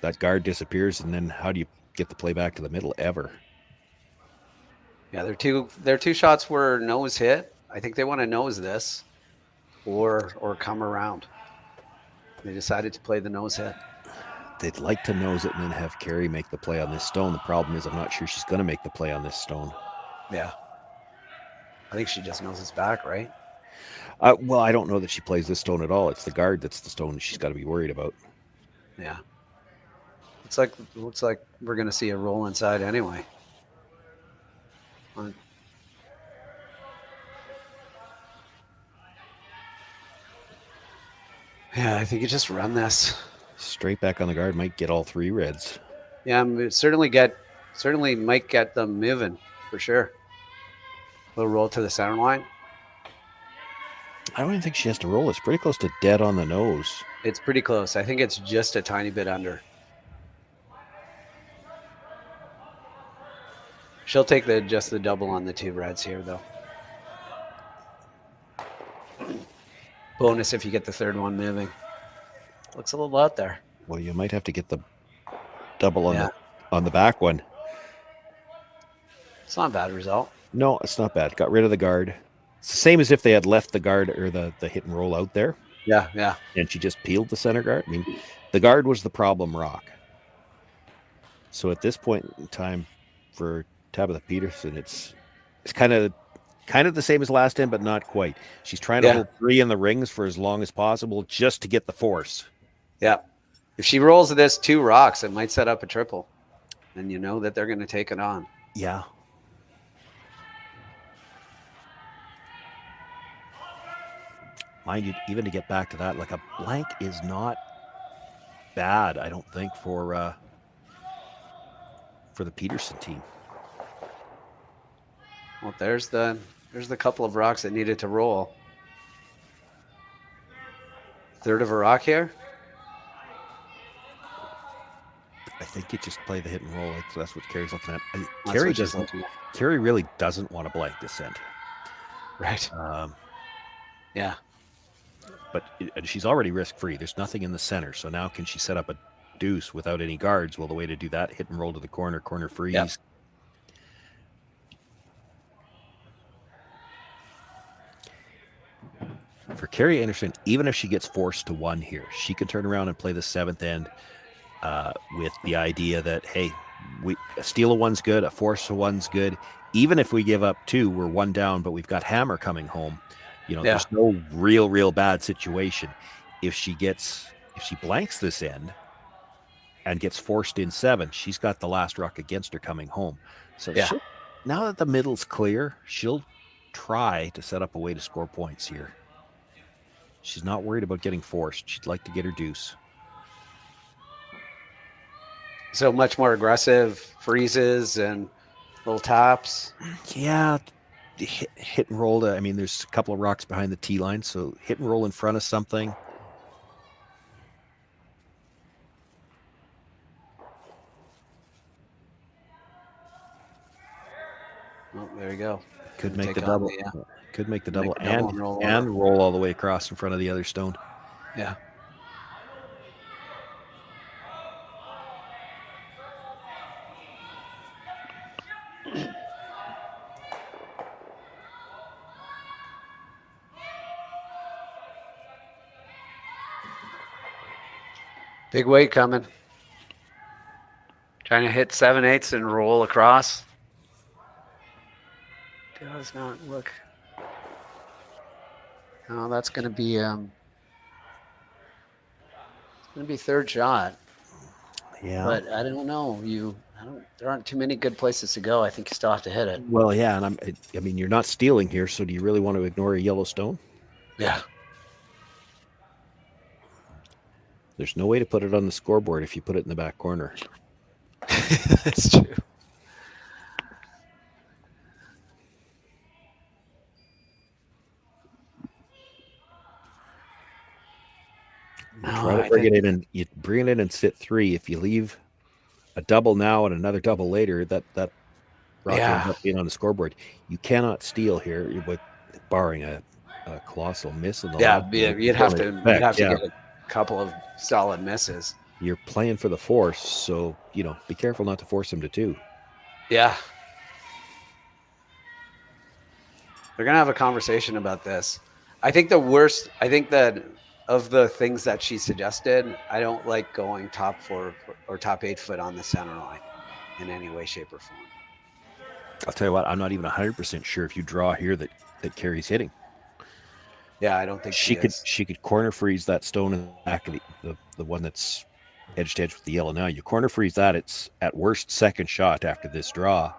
that guard disappears, and then how do you get the play back to the middle ever? Yeah, their two shots were nose hit. I think they want to nose this or come around. They decided to play the nose hit. They'd like to nose it and then have Kerri make the play on this stone. The problem is I'm not sure she's going to make the play on this stone. Yeah. I think she just noses back, right? Well, I don't know that she plays this stone at all. It's the guard that's the stone she's got to be worried about. Yeah. Looks like we're going to see a roll inside anyway. Yeah, I think you just run this. Straight back on the guard might get all 3 reds. Yeah, certainly get certainly might get them moving for sure. Little roll to the center line. I don't even think she has to roll. It's pretty close to dead on the nose. It's pretty close. I think it's just a tiny bit under. She'll take just the double on the 2 reds here, though. Bonus if you get the third one moving. Looks a little out there. Well, you might have to get the double on the back one. It's not a bad result. No, it's not bad. Got rid of the guard. It's the same as if they had left the guard or the hit and roll out there. Yeah, yeah. And she just peeled the center guard. I mean, the guard was the problem rock. So at this point in time for Tabitha Peterson, it's kind of the same as last time, but not quite. She's trying to hold 3 in the rings for as long as possible just to get the force. Yeah. If she rolls this 2 rocks, it might set up a triple. And you know that they're going to take it on. Yeah. Mind you, even to get back to that, like a blank is not bad, I don't think, for the Peterson team. Well, there's the couple of rocks that needed to roll. Third of a rock here. I think you just play the hit and roll. That's what Kerri's looking at. Kerri really doesn't want to blank descent. Right. Yeah. But she's already risk-free. There's nothing in the center. So now can she set up a deuce without any guards? Well, the way to do that, hit and roll to the corner freeze. Yep. For Kerri Einarson, even if she gets forced to 1 here, she can turn around and play the 7th end with the idea that, hey, a steal of 1's good, a force of 1's good. Even if we give up 2, we're 1 down, but we've got Hammer coming home. There's no real bad situation. If she blanks this end and gets forced in 7, she's got the last rock against her coming home. So now that the middle's clear, she'll try to set up a way to score points here. She's not worried about getting forced. She'd like to get her deuce. So much more aggressive freezes and little taps. Yeah. Hit and roll. I mean, there's a couple of rocks behind the tee line, so hit and roll in front of something. Oh, there you go. Could make the double. Could make the double and roll all the way across in front of the other stone. Yeah. Big weight coming. Trying to hit 7/8 and roll across. Does not look. Oh, that's going to be it's going to be third shot. Yeah. But I don't know. There aren't too many good places to go. I think you still have to hit it. Well, yeah, and I mean, you're not stealing here, so do you really want to ignore a yellow stone? Yeah. There's no way to put it on the scoreboard if you put it in the back corner. That's true. Try to bring it in, and you bring it in and sit 3. If you leave a double now and another double later, that rock ends up being on the scoreboard. You cannot steal here, with barring a colossal miss in the you'd have to get a couple of solid misses. You're playing for the force, so be careful not to force them to 2. Yeah. They're gonna have a conversation about this. I think that of the things that she suggested, I don't like going top 4 or top 8 foot on the center line in any way, shape, or form. I'll tell you what, I'm not even 100% sure if you draw here that Kerri's hitting. Yeah, I don't think she could corner freeze that stone in the back of the one that's edge to edge with the yellow. Now you corner freeze that, it's at worst second shot after this draw.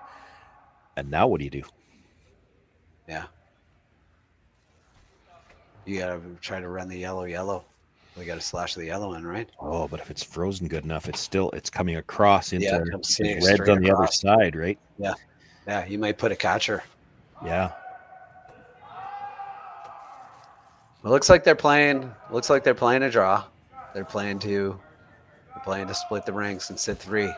And now what do you do? Yeah. You gotta try to run the yellow. We got to slash the yellow in, right? Oh, but if it's frozen good enough, it's coming across into Yeah, it comes red's straight on the other across. side, right? Yeah. Yeah, you might put a catcher. Yeah. It looks like they're playing a draw. They're playing to split the ranks and sit 3.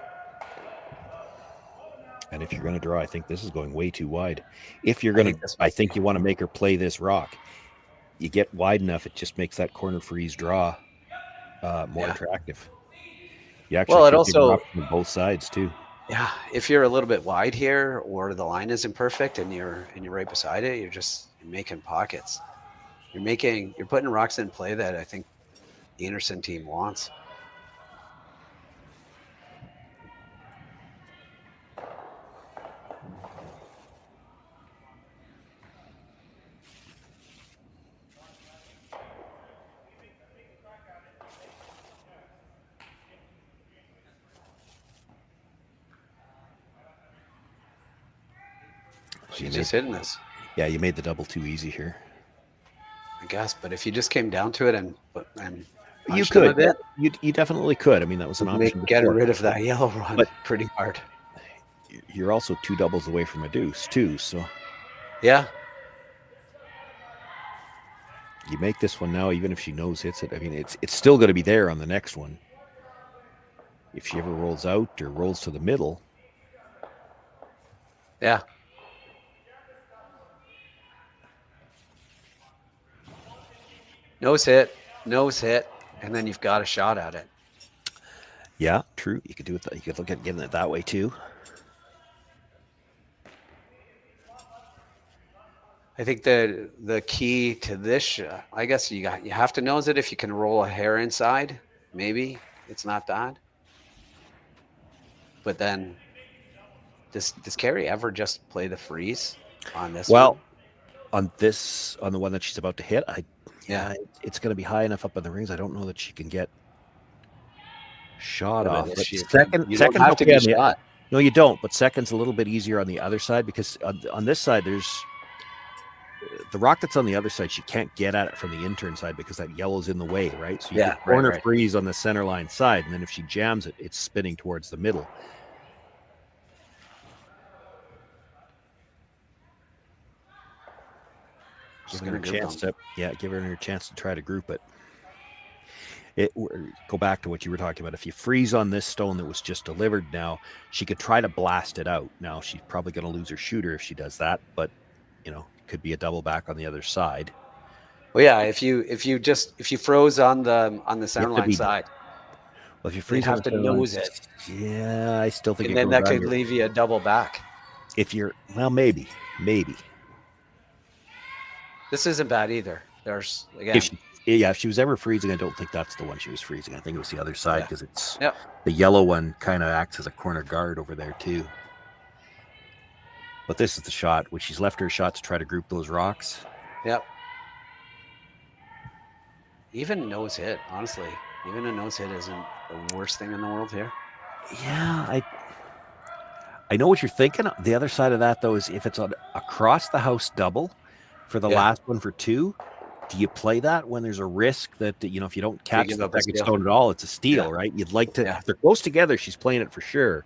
And if you're going to draw, I think this is going way too wide. If you're going to, I think you want to make her play this rock. You get wide enough, it just makes that corner freeze draw more attractive. You actually Well, it could also rock from both sides too. Yeah, if you're a little bit wide here, or the line isn't perfect, and you're right beside it, you're making pockets. You're putting rocks in play that I think the Einarson team wants. She's just hitting this. Yeah, you made the double too easy here. I guess, but if you just came down to it and you could, a bit, you definitely could. I mean, that was an option. Get rid of that yellow run, but pretty hard. You're also 2 doubles away from a deuce too, so yeah. You make this one now, even if she knows hits it. I mean, it's still going to be there on the next one. If she ever rolls out or rolls to the middle. Yeah. Nose hit, and then you've got a shot at it. Yeah, true. You could do it. You could look at getting it that way too. I think the key to this shot, I guess you have to nose it if you can roll a hair inside. Maybe it's not bad. But then, does Kerri ever just play the freeze on this? Well, on the one that she's about to hit, it's going to be high enough up in the rings. I don't know that she can get shot off. But second have to get shot. No, you don't. But second's a little bit easier on the other side, because on this side there's the rock that's on the other side. She can't get at it from the intern side because that yellow's in the way, right? So you get corner freeze on the center line side, and then if she jams it, it's spinning towards the middle. Give her a chance to try to group it. Go back to what you were talking about. If you freeze on this stone that was just delivered now, she could try to blast it out. Now she's probably going to lose her shooter if she does that, but it could be a double back on the other side. Well, yeah, if you froze on the center line side, well, if you freeze, you have to nose it. Yeah, I still think. And then that could leave you a double back. If you're maybe. This isn't bad either. There's again. If she was ever freezing, I don't think that's the one she was freezing. I think it was the other side, because it's the yellow one kind of acts as a corner guard over there too. But this is the shot, which she's left her shot to try to group those rocks. Yep. Even nose hit, honestly. Even a nose hit isn't the worst thing in the world here. Yeah, I know what you're thinking. The other side of that, though, is if it's across the house double for the last one for 2, do you play that when there's a risk that, if you don't catch the second stone at all, it's a steal, right? You'd like to, if they're close together, she's playing it for sure.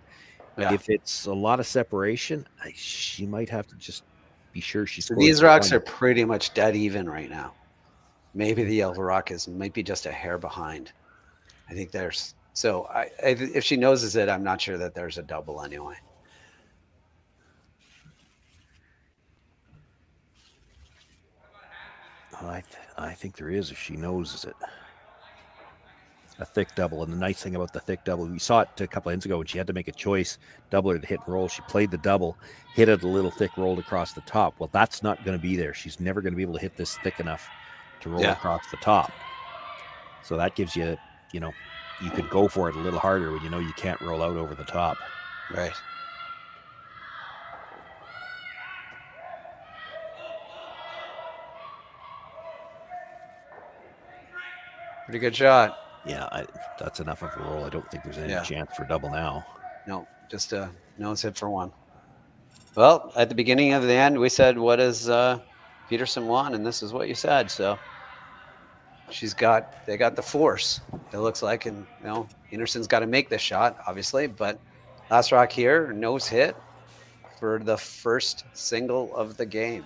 But if it's a lot of separation, she might have to just be sure she's. So these rocks are pretty much dead even right now. Maybe the yellow rock might be just a hair behind. I think there's. So if she noses it, I'm not sure that there's a double anyway. I think there is if she noses it. A thick double. And the nice thing about the thick double, we saw it a couple of ends ago when she had to make a choice, double or the hit and roll. She played the double, hit it a little thick, rolled across the top. Well, that's not going to be there. She's never going to be able to hit this thick enough to roll across the top. So that gives you, you could go for it a little harder when you can't roll out over the top. Right. Pretty good shot. Yeah, that's enough of a roll. I don't think there's any chance for double now. No, just a nose hit for 1. Well, at the beginning of the end, we said, what does Peterson want? And this is what you said. So they got the force, it looks like, and Einarson's got to make this shot, obviously, but Last Rock here, nose hit for the first single of the game.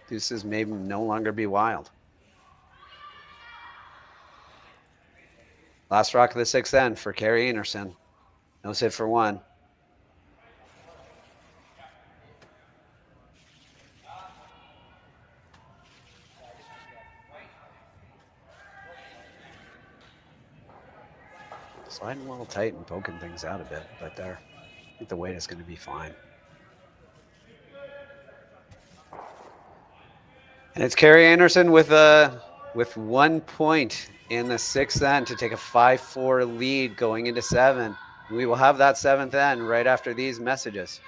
Deuces may no longer be wild. Last rock of the sixth end for Kerri Einarson. Nose hit for one. Sliding a little tight and poking things out a bit, but I think the weight is going to be fine. And it's Kerri Einarson with 1 point in the sixth end to take a 5-4 lead going into seven. We will have that seventh end right after these messages.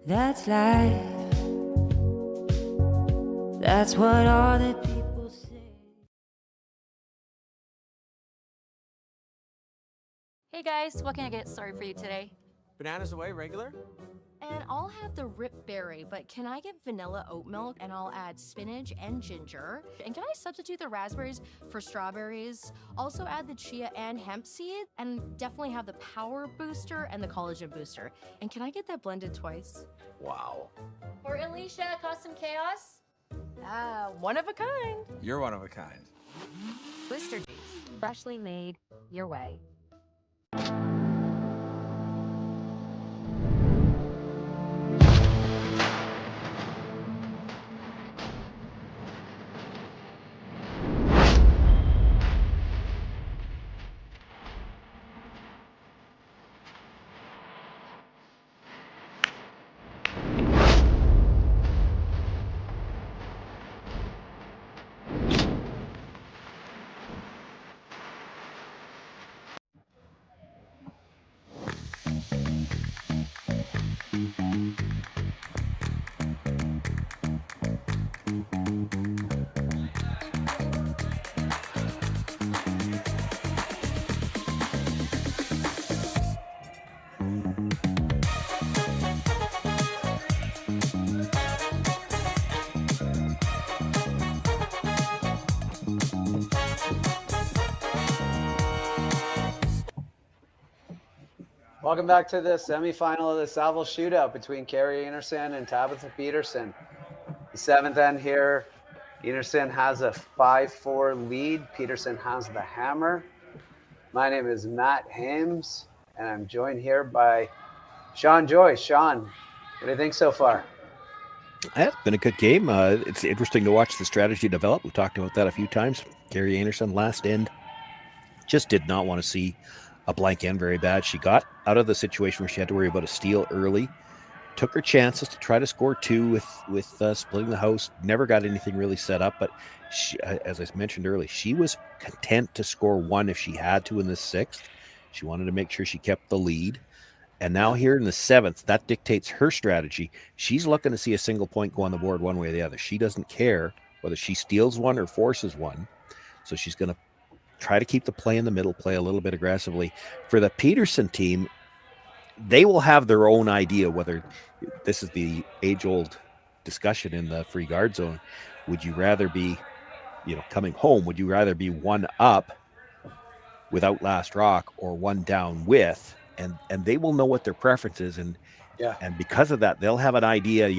That's life. That's what all the people say. Hey guys, what can I get started for you today? Bananas away, regular? And I'll have the rip berry, but can I get vanilla oat milk and I'll add spinach and ginger? And can I substitute the raspberries for strawberries? Also add the chia and hemp seed, and definitely have the power booster and the collagen booster. And can I get that blended twice? Wow. For Alicia, custom chaos? One of a kind. You're one of a kind. Blister juice, freshly made your way. Welcome back to the semifinal of the Saville Shootout between Kerri Einarson and Tabitha Peterson. The seventh end here, Einarson has a 5-4 lead. Peterson has the hammer. My name is Matt Hames, and I'm joined here by Sean Joyce. Sean, what do you think so far? It's been a good game. It's interesting to watch the strategy develop. We've talked about that a few times. Kerri Einarson last end just did not want to see a blank end very bad. She got out of the situation where she had to worry about a steal early, took her chances to try to score two with splitting the house, never got anything really set up, but she, as I mentioned earlier, she was content to score one if she had to in the sixth. She wanted to make sure she kept the lead. And now here in the seventh, that dictates her strategy. She's looking to see a single point go on the board one way or the other. She doesn't care whether she steals one or forces one. So she's going to try to keep the play in the middle, play a little bit aggressively. For the Peterson team, they will have their own idea whether this is the age-old discussion in the free guard zone. Would you rather be, coming home, would you rather be one up without last rock or one down with? And they will know what their preference is. And because of that, they'll have an idea,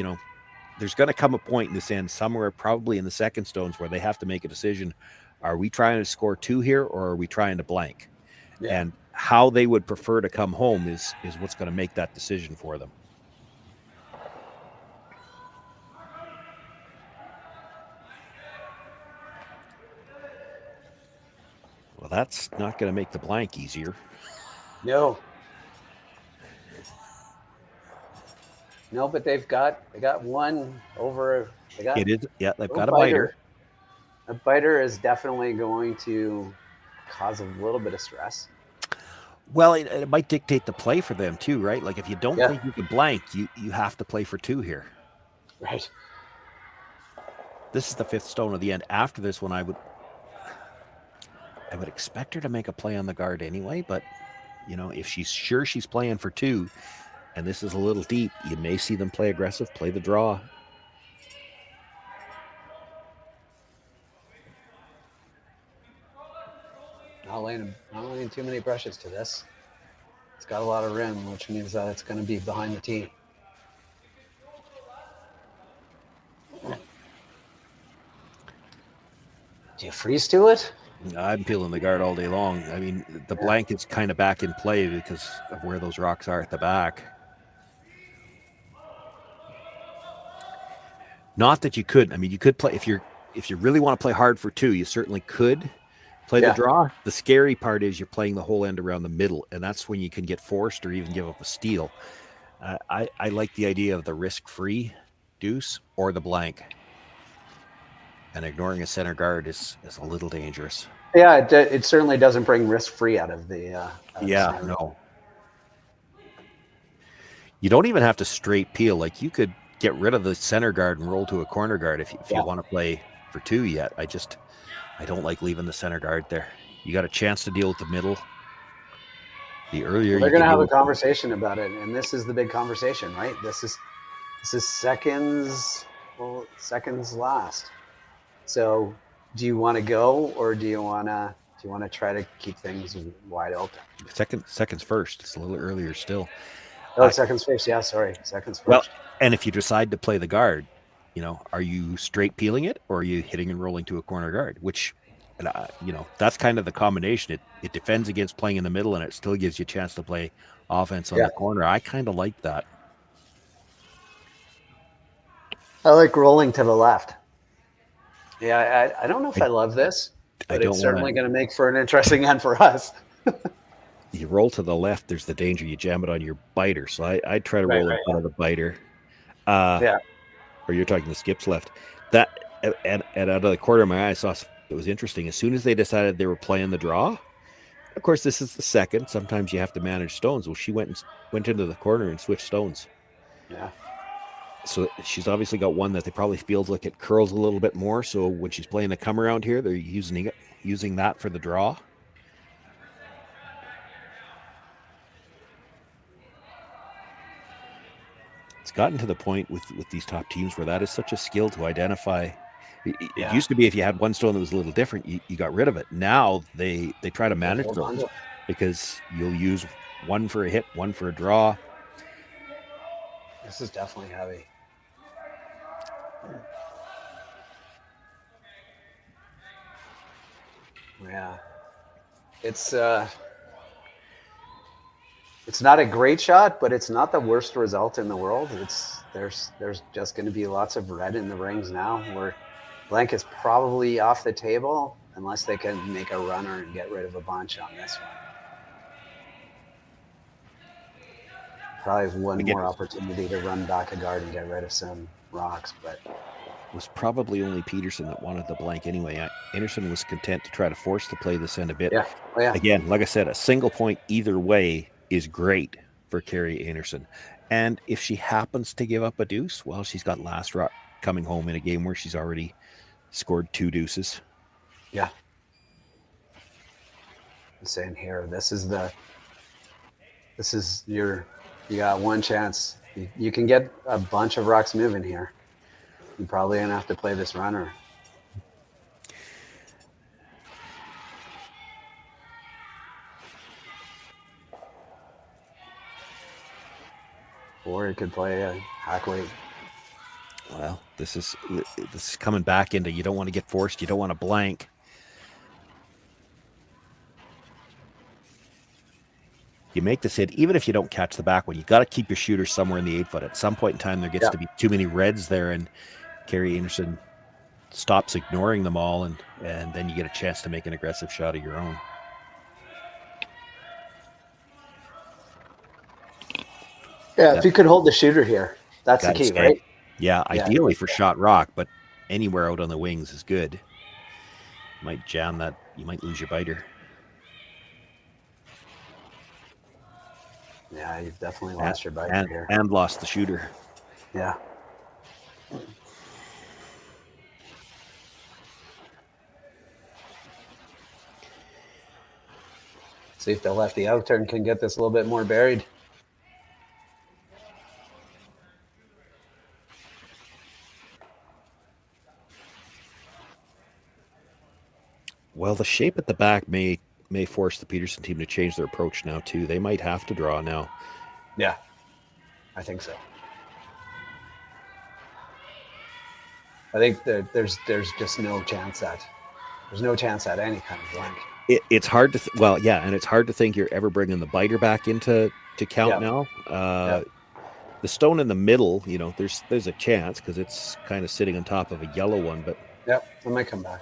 there's going to come a point in this end somewhere probably in the second stones where they have to make a decision. Are we trying to score two here or are we trying to blank? Yeah. And how they would prefer to come home is what's going to make that decision for them. Well, that's not going to make the blank easier. No, but they got one over. They've got a biter. A biter is definitely going to cause a little bit of stress. Well, it might dictate the play for them too, right? Like if you don't Yeah. think you can blank, you have to play for 2 here. Right. This is the 5th stone of the end. After this one, I would expect her to make a play on the guard anyway, but you know, if she's sure she's playing for 2 and this is a little deep, you may see them play aggressive, play the draw. Not laying too many brushes to this. It's got a lot of rim, which means that it's going to be behind the tee. Do you freeze to it? I'm peeling the guard all day long. I mean, the blank is kind of back in play because of where those rocks are at the back. Not that you could. I mean, you could play if you really want to play hard for 2, you certainly could play the draw. The scary part is you're playing the whole end around the middle, and that's when you can get forced or even give up a steal. I like the idea of the risk-free deuce or the blank. And ignoring a center guard is a little dangerous. Yeah, it certainly doesn't bring risk-free out of the. No. You don't even have to straight peel. Like you could get rid of the center guard and roll to a corner guard if you want to play for 2 yet. I don't like leaving the center guard there. You got a chance to deal with the middle. The earlier they're going to have a conversation about it, and this is the big conversation, right? This is seconds. Well, seconds last. So, do you want to go, or do you want to try to keep things wide open? Seconds first. It's a little earlier still. Oh, seconds first. Yeah, sorry, seconds first. Well, and if you decide to play the guard, you know, are you straight peeling it, or are you hitting and rolling to a corner guard? Which, you know, that's kind of the combination. It defends against playing in the middle, and it still gives you a chance to play offense on the corner. I kind of like that. I like rolling to the left. Yeah, I don't know if I love this, but it's certainly going to make for an interesting end for us. You roll to the left, there's the danger you jam it on your biter. So I try to roll in front of the biter. Or you're talking the skips left. That and out of the corner of my eye, I saw something that was interesting. As soon as they decided they were playing the draw, of course, this is the second. Sometimes you have to manage stones. Well, she went into the corner and switched stones. Yeah. So she's obviously got one that they probably feels like it curls a little bit more. So when she's playing the come around here, they're using that for the draw. It's gotten to the point with these top teams where that is such a skill to identify. It used to be if you had one stone that was a little different, you got rid of it. Now they try to manage those because you'll use one for a hit, one for a draw. This is definitely heavy. Yeah, it's not a great shot, but it's not the worst result in the world. There's just going to be lots of red in the rings now, where blank is probably off the table unless they can make a runner and get rid of a bunch on this one. Probably have one more opportunity to run back a guard and get rid of some rocks, but it was probably only Peterson that wanted the blank anyway. Einarson was content to try to force the play this end a bit. Yeah. Oh, yeah. Again, like I said, a single point either way is great for Kerri Einarson. And if she happens to give up a deuce, well, she's got last rock coming home in a game where she's already scored 2 deuces. Yeah. I'm saying here, you got one chance. You can get a bunch of rocks moving here. You're probably going to have to play this runner. Or you could play a hack weight. Well, this is coming back into you don't want to get forced. You don't want to blank. You make this hit, even if you don't catch the back one, you got to keep your shooter somewhere in the 8-foot. At some point in time, there gets to be too many reds there, and Kerri Einarson stops ignoring them all, and then you get a chance to make an aggressive shot of your own. Yeah, if you could hold the shooter here, that's the key, right? Yeah, ideally for shot rock, but anywhere out on the wings is good. You might jam that. You might lose your biter. Yeah, you've definitely lost your bite here. And lost the shooter. Yeah. See if the lefty out turn can get this a little bit more buried. Well, the shape at the back may force the Peterson team to change their approach now too. They might have to draw now. Yeah, I think so. I think there's just no chance at any kind of blank. It's hard to and it's hard to think you're ever bringing the biter back into count now. The stone in the middle, there's a chance because it's kind of sitting on top of a yellow one, but it might come back.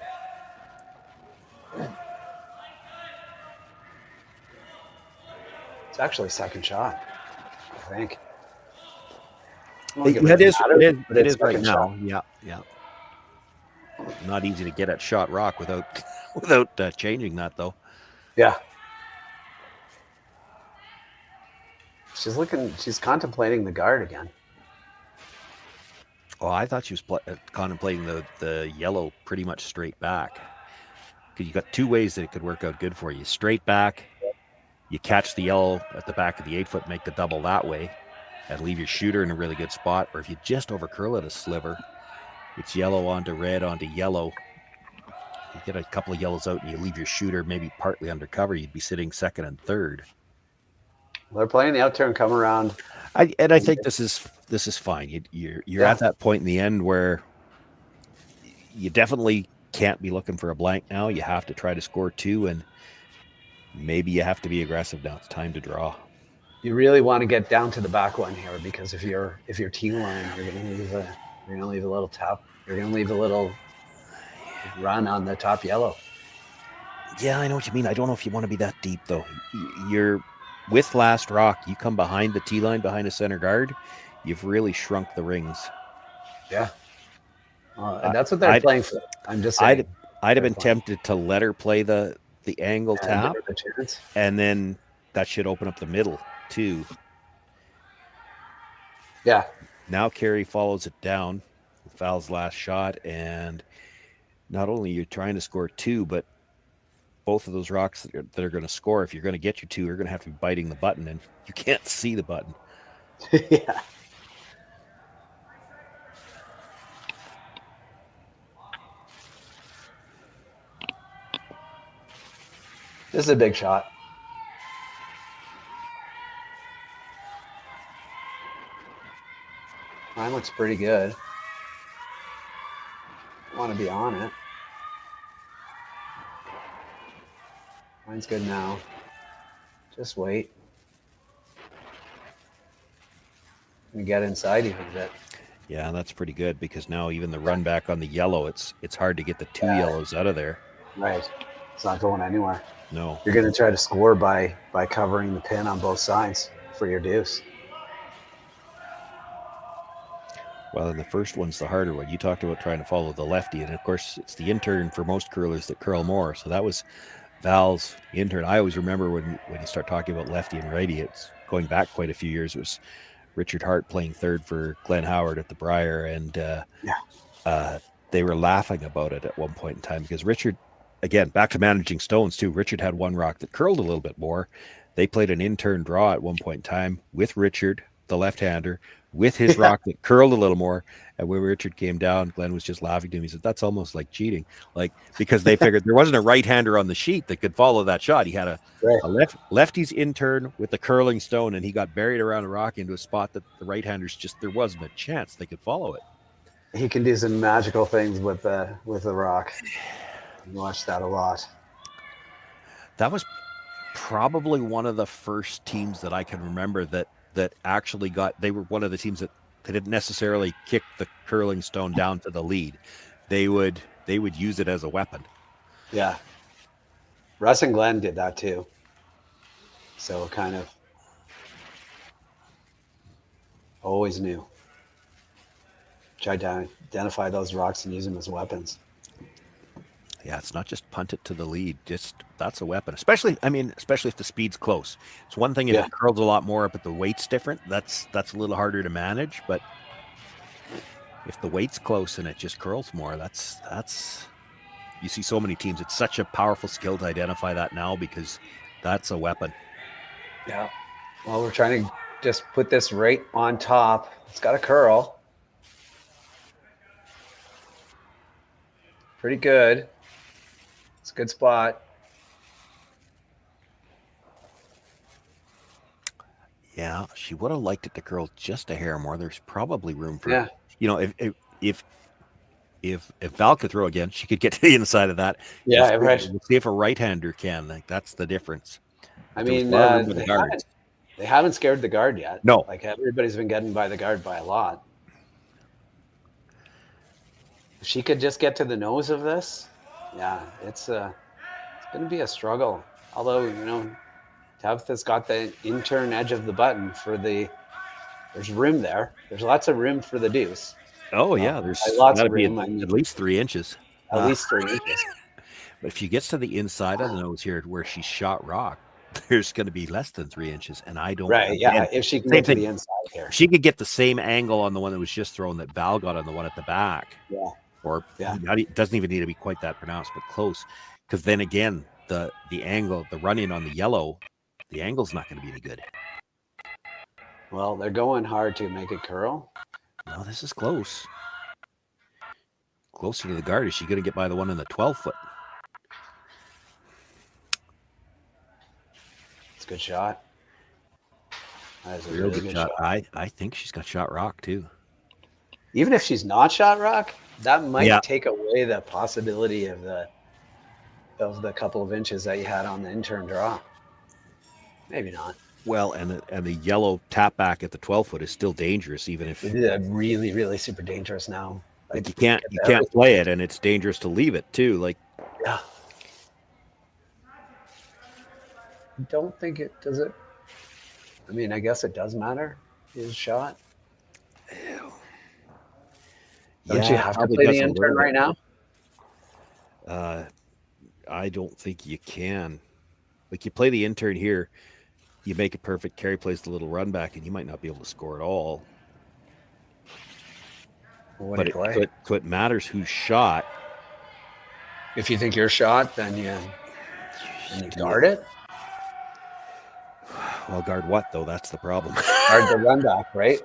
It's actually second shot, I think. It is right now. Shot. Yeah. Not easy to get at shot rock without changing that though. Yeah. She's contemplating the guard again. Oh, I thought she was contemplating the yellow pretty much straight back. Because you got two ways that it could work out good for you. Straight back, you catch the yellow at the back of the 8-foot, make the double that way, and leave your shooter in a really good spot. Or if you just overcurl it a sliver, it's yellow onto red onto yellow. You get a couple of yellows out and you leave your shooter maybe partly undercover, you'd be sitting second and third. Well, they're playing the out turn, come around. I think this is fine. You're at that point in the end where you definitely can't be looking for a blank now. You have to try to score 2, and maybe you have to be aggressive now. It's time to draw. You really want to get down to the back one here, because if you're T line, you're gonna leave a little tap. You're gonna leave a little run on the top yellow. Yeah, I know what you mean. I don't know if you want to be that deep though. You're with last rock. You come behind the T line, behind a center guard. You've really shrunk the rings. Yeah. And that's what they're playing for. I'm just saying. I'd have been tempted to let her play the angle tap, and then that should open up the middle too. Yeah. Now Kerri follows it down, fouls last shot, and not only you're trying to score 2, but both of those rocks that are going to score, if you're going to get your 2, you're going to have to be biting the button, and you can't see the button. Yeah. This is a big shot. Mine looks pretty good. I want to be on it. Mine's good now. Just wait. And get inside even a bit. Yeah, that's pretty good, because now even the run back on the yellow, it's hard to get the 2 yellows out of there. Right. It's not going anywhere. No. You're going to try to score by covering the pin on both sides for your deuce. Well, and the first one's the harder one. You talked about trying to follow the lefty, and of course, it's the intern for most curlers that curl more. So that was Val's intern. I always remember when you start talking about lefty and righty, it's going back quite a few years. It was Richard Hart playing third for Glenn Howard at the Briar, and they were laughing about it at one point in time, because Richard, again, back to managing stones too. Richard had one rock that curled a little bit more. They played an intern draw at one point in time with Richard, the left-hander, with his rock that curled a little more. And when Richard came down, Glenn was just laughing to him. He said, "That's almost like cheating," because they figured there wasn't a right-hander on the sheet that could follow that shot. He had a lefty's intern with the curling stone, and he got buried around a rock into a spot that the right-handers there wasn't a chance they could follow it. He can do some magical things with the rock. I watched that a lot. That was probably one of the first teams that I can remember that actually they were one of the teams that they didn't necessarily kick the curling stone down to the lead. They would use it as a weapon. Yeah. Russ and Glenn did that too. So kind of always knew. Tried to identify those rocks and use them as weapons. Yeah, it's not just punt it to the lead. Just that's a weapon, especially if the speed's close. It's one thing if it curls a lot more, but the weight's different. That's a little harder to manage. But if the weight's close and it just curls more, that's you see so many teams. It's such a powerful skill to identify that now because that's a weapon. Yeah. Well, we're trying to just put this right on top. It's got a curl. Pretty good. It's a good spot. Yeah, she would have liked it to curl just a hair more. There's probably room for, if Val could throw again, she could get to the inside of that. Yeah, right. We'll see if a right-hander can. Like, that's the difference. I mean, they haven't scared the guard yet. No. Like, everybody's been getting by the guard by a lot. If she could just get to the nose of this, yeah, it's going to be a struggle. Although, Tabitha's got the intern edge of the button there's room there. There's lots of room for the deuce. Oh, yeah, there's lots of be room. at least 3 inches. At least 3 inches. But if she gets to the inside of the nose here where she shot rock, there's going to be less than 3 inches. And I don't. Right, yeah, if she can get to the inside here. She could get the same angle on the one that was just thrown that Val got on the one at the back. Yeah. Or it doesn't even need to be quite that pronounced, but close. Because then again, the angle, the run-in on the yellow, the angle's not going to be any good. Well, they're going hard to make it curl. No, this is close. Closer to the guard. Is she going to get by the one in the 12-foot? It's a good shot. That is a Real really good shot. I think she's got shot rock, too. Even if she's not shot rock, that might take away the possibility of the couple of inches that you had on the intern draw. Maybe not. Well, and the yellow tap back at the 12-foot is still dangerous, even if really, really super dangerous now. Like you can't play it, and it's dangerous to leave it too. Like, yeah. I don't think it does it. I mean, I guess it does matter. His shot. Ew. Don't you have to play the intern right now? I don't think you can. Like, you play the intern here, you make it perfect. Kerri plays the little run back, and you might not be able to score at all. Well, but it matters who's shot. If you think you're shot, then you guard it. Well, guard what though? That's the problem. Guard the run back, right?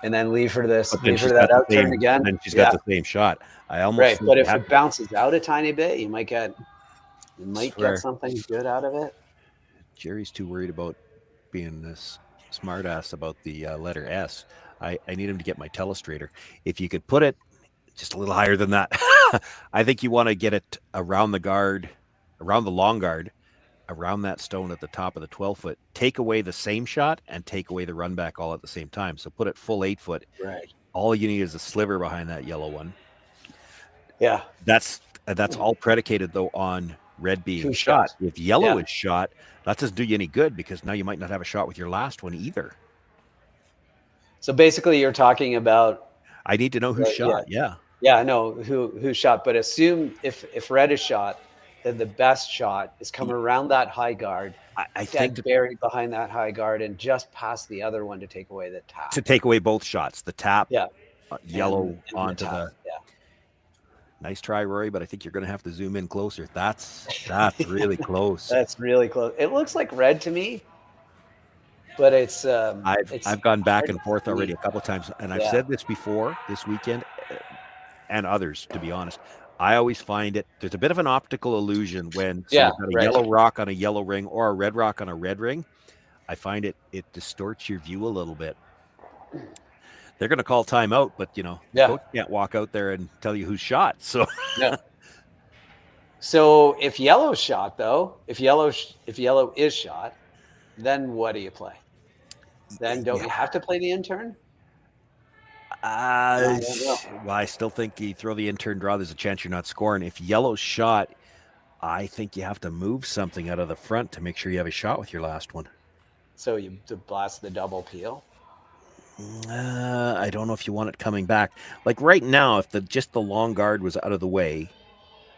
And then leave her that out turn again. And she's got the same shot. I almost right, but if it bounces out a tiny bit, you might get something good out of it. Jerry's too worried about being this smartass about the letter S. I need him to get my telestrator. If you could put it just a little higher than that, I think you want to get it around the guard, around the long guard, around that stone at the top of the 12-foot. Take away the same shot and take away the run back all at the same time. So put it full 8-foot. Right. All you need is a sliver behind that yellow one. Yeah. That's all predicated though on red being shot. If yellow is shot, that doesn't do you any good because now you might not have a shot with your last one either. So basically you're talking about I need to know who shot. Yeah. Yeah, I know who shot, but assume if red is shot, then the best shot is come around that high guard. I think buried behind that high guard and just past the other one to take away the tap. To take away both shots, the tap, yellow and onto the. Nice try, Rory, but I think you're going to have to zoom in closer. That's really close. That's really close. It looks like red to me, but it's. I've gone back and forth already a couple of times, and I've said this before this weekend, and others, to be honest. I always find there's a bit of an optical illusion when you've got a yellow rock on a yellow ring or a red rock on a red ring. I find it distorts your view a little bit. They're going to call timeout, but coach can't walk out there and tell you who's shot. So, So if yellow's shot though, if yellow is shot, then what do you play? Then don't you have to play the intern? Well, I still think you throw the intern draw, there's a chance you're not scoring. If yellow's shot, I think you have to move something out of the front to make sure you have a shot with your last one. So you blast the double peel? I don't know if you want it coming back. Like right now, if just the long guard was out of the way,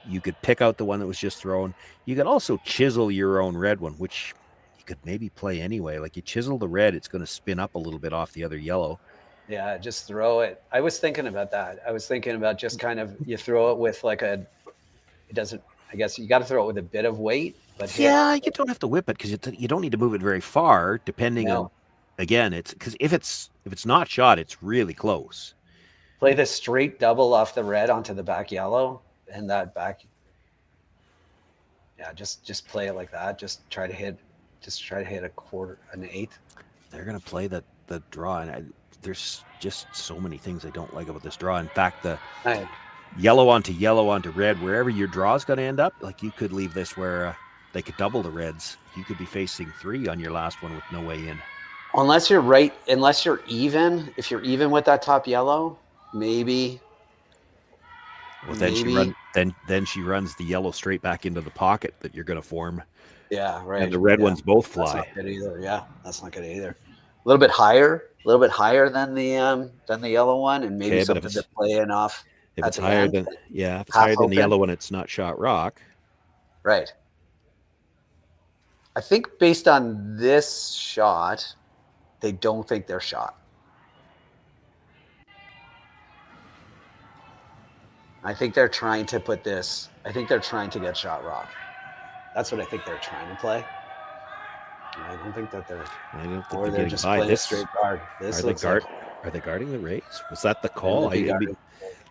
You could pick out the one that was just thrown. You could also chisel your own red one, which you could maybe play anyway. Like you chisel the red, it's going to spin up a little bit off the other yellow. Yeah, just throw it. I was thinking about that. I was thinking about just kind of, you throw it with like it doesn't, I guess you got to throw it with a bit of weight. But yeah, you don't have to whip it because you don't need to move it very far, depending on, again, it's because if it's not shot, it's really close. Play the straight double off the red onto the back yellow and that back. Yeah, just play it like that. Just try to hit a quarter, an eighth. They're going to play the draw, and there's just so many things I don't like about this draw. In fact, the yellow onto red, wherever your draw is going to end up, like you could leave this where they could double the reds. You could be facing 3 on your last one with no way in. Unless you're even, if you're even with that top yellow, maybe. Well, then she runs the yellow straight back into the pocket that you're going to form. Yeah, right. And the red ones both fly. That's not good either. Yeah, that's not good either. A little bit higher than the yellow one, and maybe something to play in off. If it's higher than the yellow one, it's not shot rock. Right. I think based on this shot, they don't think they're shot. I think they're trying to put this. I think they're trying to get shot rock. That's what I think they're trying to play. I don't think that they're. I don't think or they're just playing a straight guard. This looks are they guarding the race? Was that the call?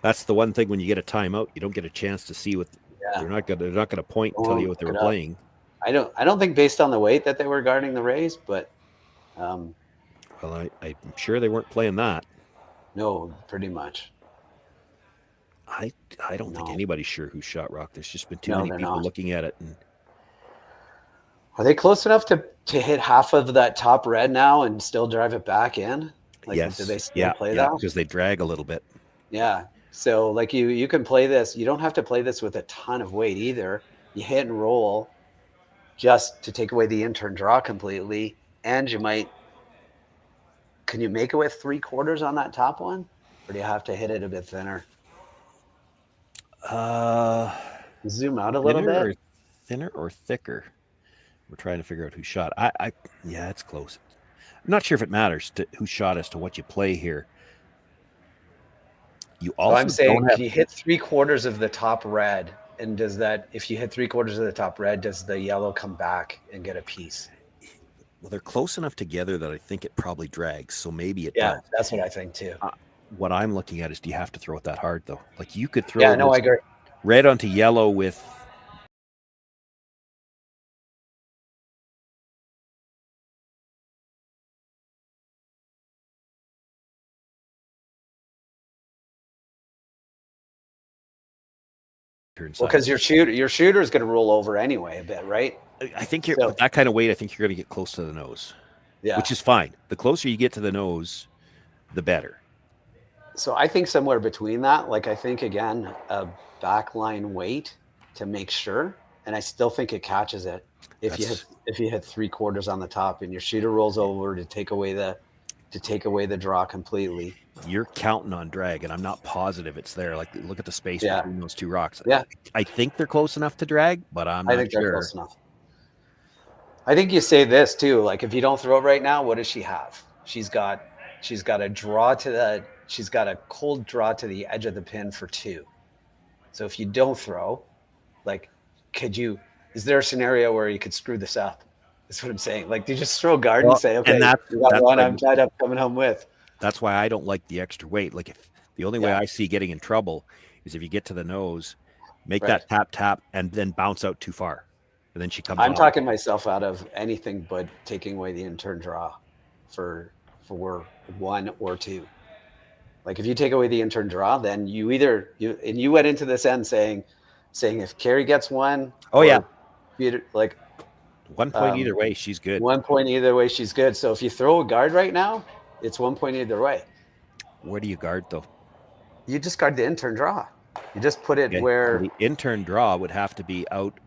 That's the one thing when you get a timeout, you don't get a chance to see what they're not gonna point and tell you what they were playing. I don't think based on the weight that they were guarding the Rays, but well, I'm sure they weren't playing that. No, pretty much. I don't think anybody's sure who shot rock. There's just been too many people looking at it. And are they close enough to hit half of that top red now and still drive it back in? Like, yes. Do they still play that? Because they drag a little bit. Yeah. So like you can play this. You don't have to play this with a ton of weight either. You hit and roll just to take away the intern draw completely. And you might, can you make it with 3/4 on that top one? Or do you have to hit it a bit thinner? Zoom out a little bit. Thinner or thicker? We're trying to figure out who shot. Yeah, it's close. I'm not sure if it matters to who shot as to what you play here. You also I'm saying if you hit 3/4 of the top red, and if you hit 3/4 of the top red, does the yellow come back and get a piece? Well, they're close enough together that I think it probably drags. So maybe it does. Yeah, that's what I think too. What I'm looking at is, do you have to throw it that hard though? Like you could throw. Yeah, no, I agree. Red onto yellow with. Well, because your shooter is going to roll over anyway a bit, right? I think with that kind of weight, I think you're going to get close to the nose. Yeah, which is fine. The closer you get to the nose, the better. So I think somewhere between that, like I think again, a backline weight to make sure, and I still think it catches it if you hit 3/4 on the top and your shooter rolls over to take away the draw completely. You're counting on drag, and I'm not positive it's there. Like look at the space between those two rocks. Yeah, I think they're close enough to drag, but I think they're close enough. I think you say this too. Like if you don't throw it right now, what does she have? She's got a draw she's got a cold draw to the edge of the pin for 2. So if you don't throw, like, is there a scenario where you could screw this up? That's what I'm saying. Like, do you just throw a guard and say, okay, that's one I'm tied up coming home with? That's why I don't like the extra weight. Like if the only way I see getting in trouble is if you get to the nose, make that tap, and then bounce out too far. And then she comes I'm talking myself out of anything but taking away the intern draw for 1 or 2. Like if you take away the intern draw, then you went into this end saying if Kerri gets 1, like 1 point either way, she's good. 1 point either way, she's good. So if you throw a guard right now, it's 1 point either way. Where do you guard though? You just guard the intern draw. You just put it where the intern draw would have to be out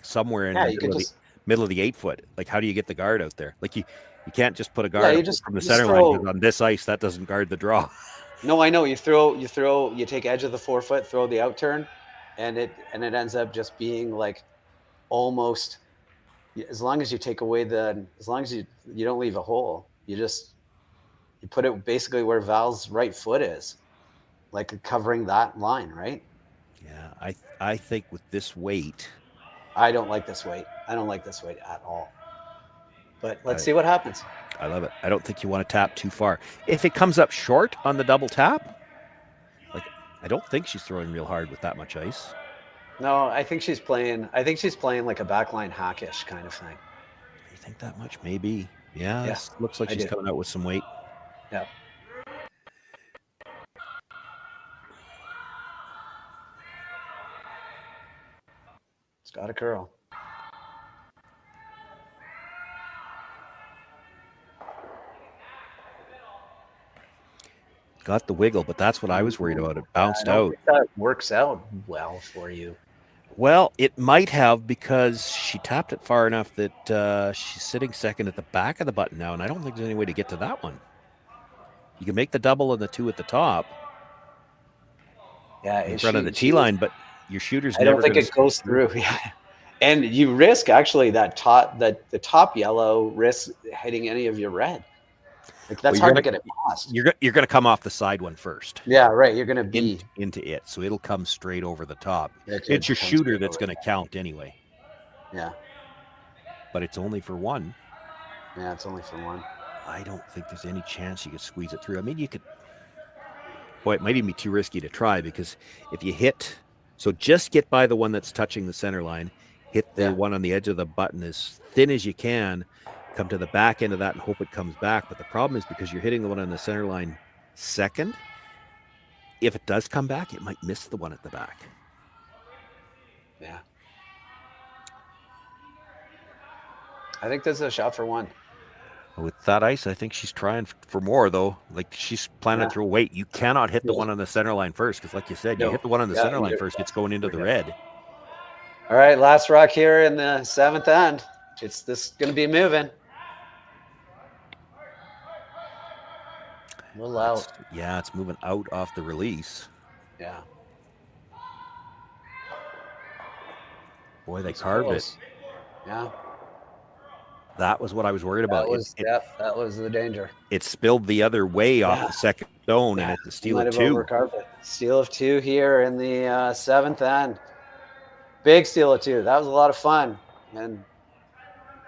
somewhere in the middle of the 8 foot. Like how do you get the guard out there? Like you can't just put a guard from the center line, because on this ice that doesn't guard the draw. No, I know. You take edge of the 4 foot, throw the out turn, and it ends up just being like almost, as long as you take away as long as you don't leave a hole, you put it basically where Val's right foot is, like covering that line, right? Yeah, I think with this weight, I don't like this weight. I don't like this weight at all. But let's see what happens. I love it. I don't think you want to tap too far. If it comes up short on the double tap, like I don't think she's throwing real hard with that much ice. No, I think she's playing like a backline hackish kind of thing. You think that much? Maybe. Yeah. This looks like she's coming out with some weight. Yeah. It's got a curl. Got the wiggle, but that's what I was worried about. It bounced out. That works out well for you. Well, it might have, because she tapped it far enough that she's sitting second at the back of the button now, and I don't think there's any way to get to that one. You can make the double and the 2 at the top. Yeah, in front of the tee line, but your shooter's I never. don't think it goes through. Yeah, and you risk actually the top yellow risks hitting any of your red. Like that's hard to get it past. You're going to come off the side one first. Yeah, right. You're going to be into it, so it'll come straight over the top. It's your shooter that's going to count anyway. Yeah, but it's only for one. Yeah, it's only for one. I don't think there's any chance you could squeeze it through. I mean, you could. Boy, it might even be too risky to try, because if you hit, so just get by the one that's touching the center line, hit the one on the edge of the button as thin as you can. Come to the back end of that and hope it comes back. But the problem is, because you're hitting the one on the center line second, if it does come back, it might miss the one at the back. Yeah. I think this is a shot for one. With that ice, I think she's trying for more, though. Like, she's planning to throw weight. You cannot hit the one on the center line first, because like you said, you hit the one on the center line first, it's going into the red. All right, last rock here in the 7th end. It's going to be moving. Little out. Yeah, it's moving out off the release. Yeah. Boy, they carved it. Yeah. That was what I was worried about. That was the danger. It spilled the other way off the second stone, and it's a steal of 2. Steal of 2 here in the 7th end. Big steal of 2. That was a lot of fun. And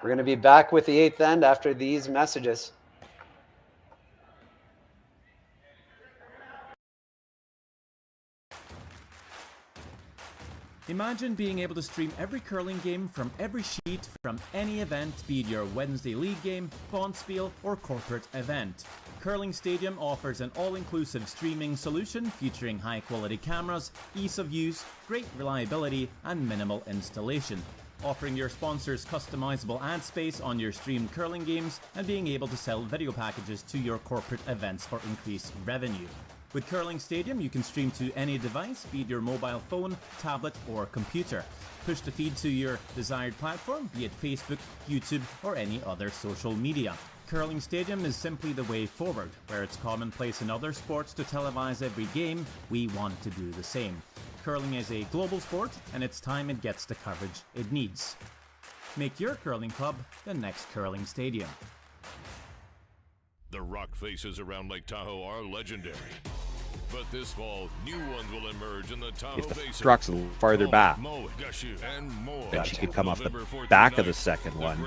we're going to be back with the 8th end after these messages. Imagine being able to stream every curling game from every sheet from any event, be it your Wednesday league game, bonspiel, or corporate event. Curling Stadium offers an all-inclusive streaming solution featuring high-quality cameras, ease of use, great reliability, and minimal installation. Offering your sponsors customizable ad space on your streamed curling games, and being able to sell video packages to your corporate events for increased revenue. With Curling Stadium, you can stream to any device, be it your mobile phone, tablet, or computer. Push the feed to your desired platform, be it Facebook, YouTube, or any other social media. Curling Stadium is simply the way forward. Where it's commonplace in other sports to televise every game, we want to do the same. Curling is a global sport, and it's time it gets the coverage it needs. Make your curling club the next Curling Stadium. The rock faces around Lake Tahoe are legendary. But this fall, new ones will emerge in the Tahoe If the Basin. rock's a little farther back, and more. then she could come off the back of the second one,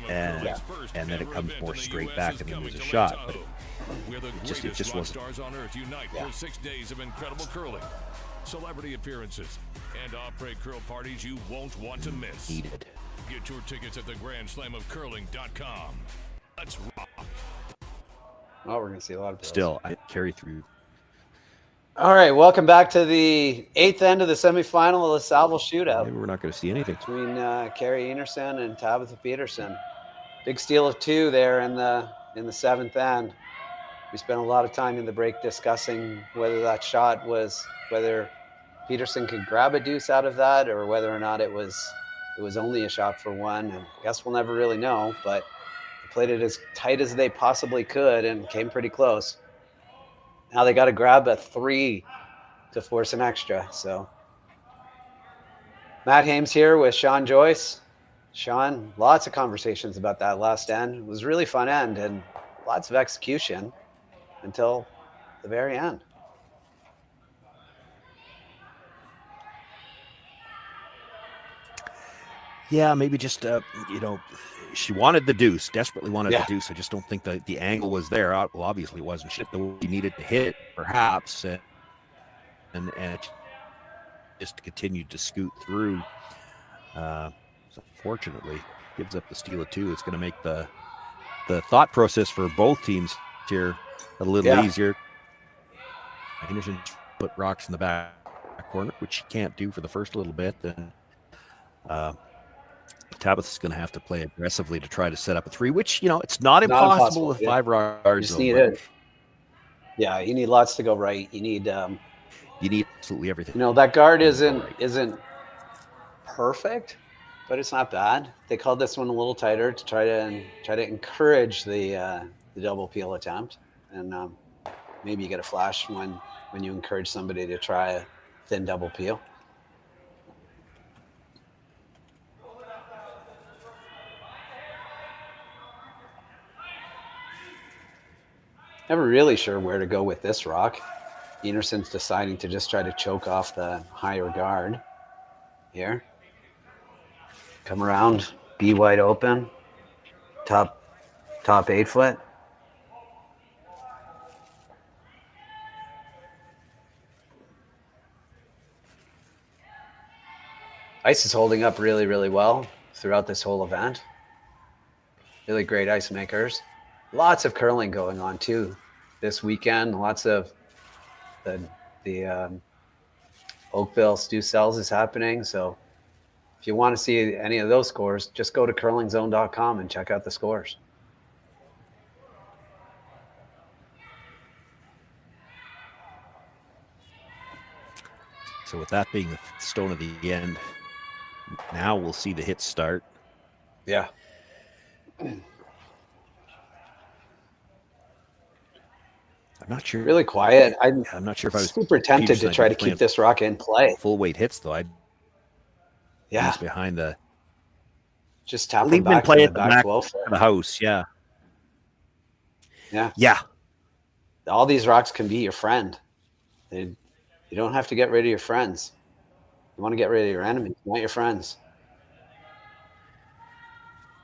and then it comes more straight back, and then there's a shot. But it just wasn't. Stars on Earth unite for 6 days of incredible curling, celebrity appearances, and après curl parties you won't want to miss. Needed. Get your tickets at theGrandSlamOfCurling.com. Let's rock. Oh, we're going to see a lot of those. Still, I carry through. All right, welcome back to the 8th end of the semifinal of the Saville Shootout. Maybe we're not going to see anything. Between Kerri Einarson and Tabitha Peterson. Big steal of 2 there in the 7th end. We spent a lot of time in the break discussing whether that shot was, whether Peterson could grab a deuce out of that, or whether or not it was only a shot for 1. And I guess we'll never really know, but they played it as tight as they possibly could and came pretty close. Now they got to grab a 3 to force an extra. So Matt Hames here with Sean Joyce. Sean, lots of conversations about that last end. It was a really fun end and lots of execution until the very end. Yeah, maybe just, she wanted the deuce, desperately wanted the deuce. I just don't think the angle was there. Well, obviously it wasn't shit the way he needed to hit it, perhaps. And it just continued to scoot through. So unfortunately, gives up the steal of 2. It's going to make the thought process for both teams here a little easier. Einarson put rocks in the back corner, which she can't do for the first little bit. And Tabitha's going to have to play aggressively to try to set up a 3, which, it's not impossible with 5 rocks. You just need it. Yeah, you need lots to go right. You need absolutely everything. That guard isn't perfect, but it's not bad. They called this one a little tighter to try to encourage the double peel attempt, and maybe you get a flash when you encourage somebody to try a thin double peel. Never really sure where to go with this rock. Einarson's deciding to just try to choke off the higher guard here. Come around, be wide open, top 8 foot. Ice is holding up really, really well throughout this whole event. Really great ice makers. Lots of curling going on too this weekend. Lots of the Oakville Stew Cells is happening. So if you want to see any of those scores, just go to curlingzone.com and check out the scores. So with that being the stone of the end, now we'll see the hits start. Yeah. I'm not sure. Really quiet. I'm not sure if I was super tempted to try to keep this rock in play. Full weight hits though. I'd behind the. Just tap them back play to at the back 12 of the house. Yeah. Yeah. Yeah. All these rocks can be your friend. You don't have to get rid of your friends. You want to get rid of your enemies, not your friends.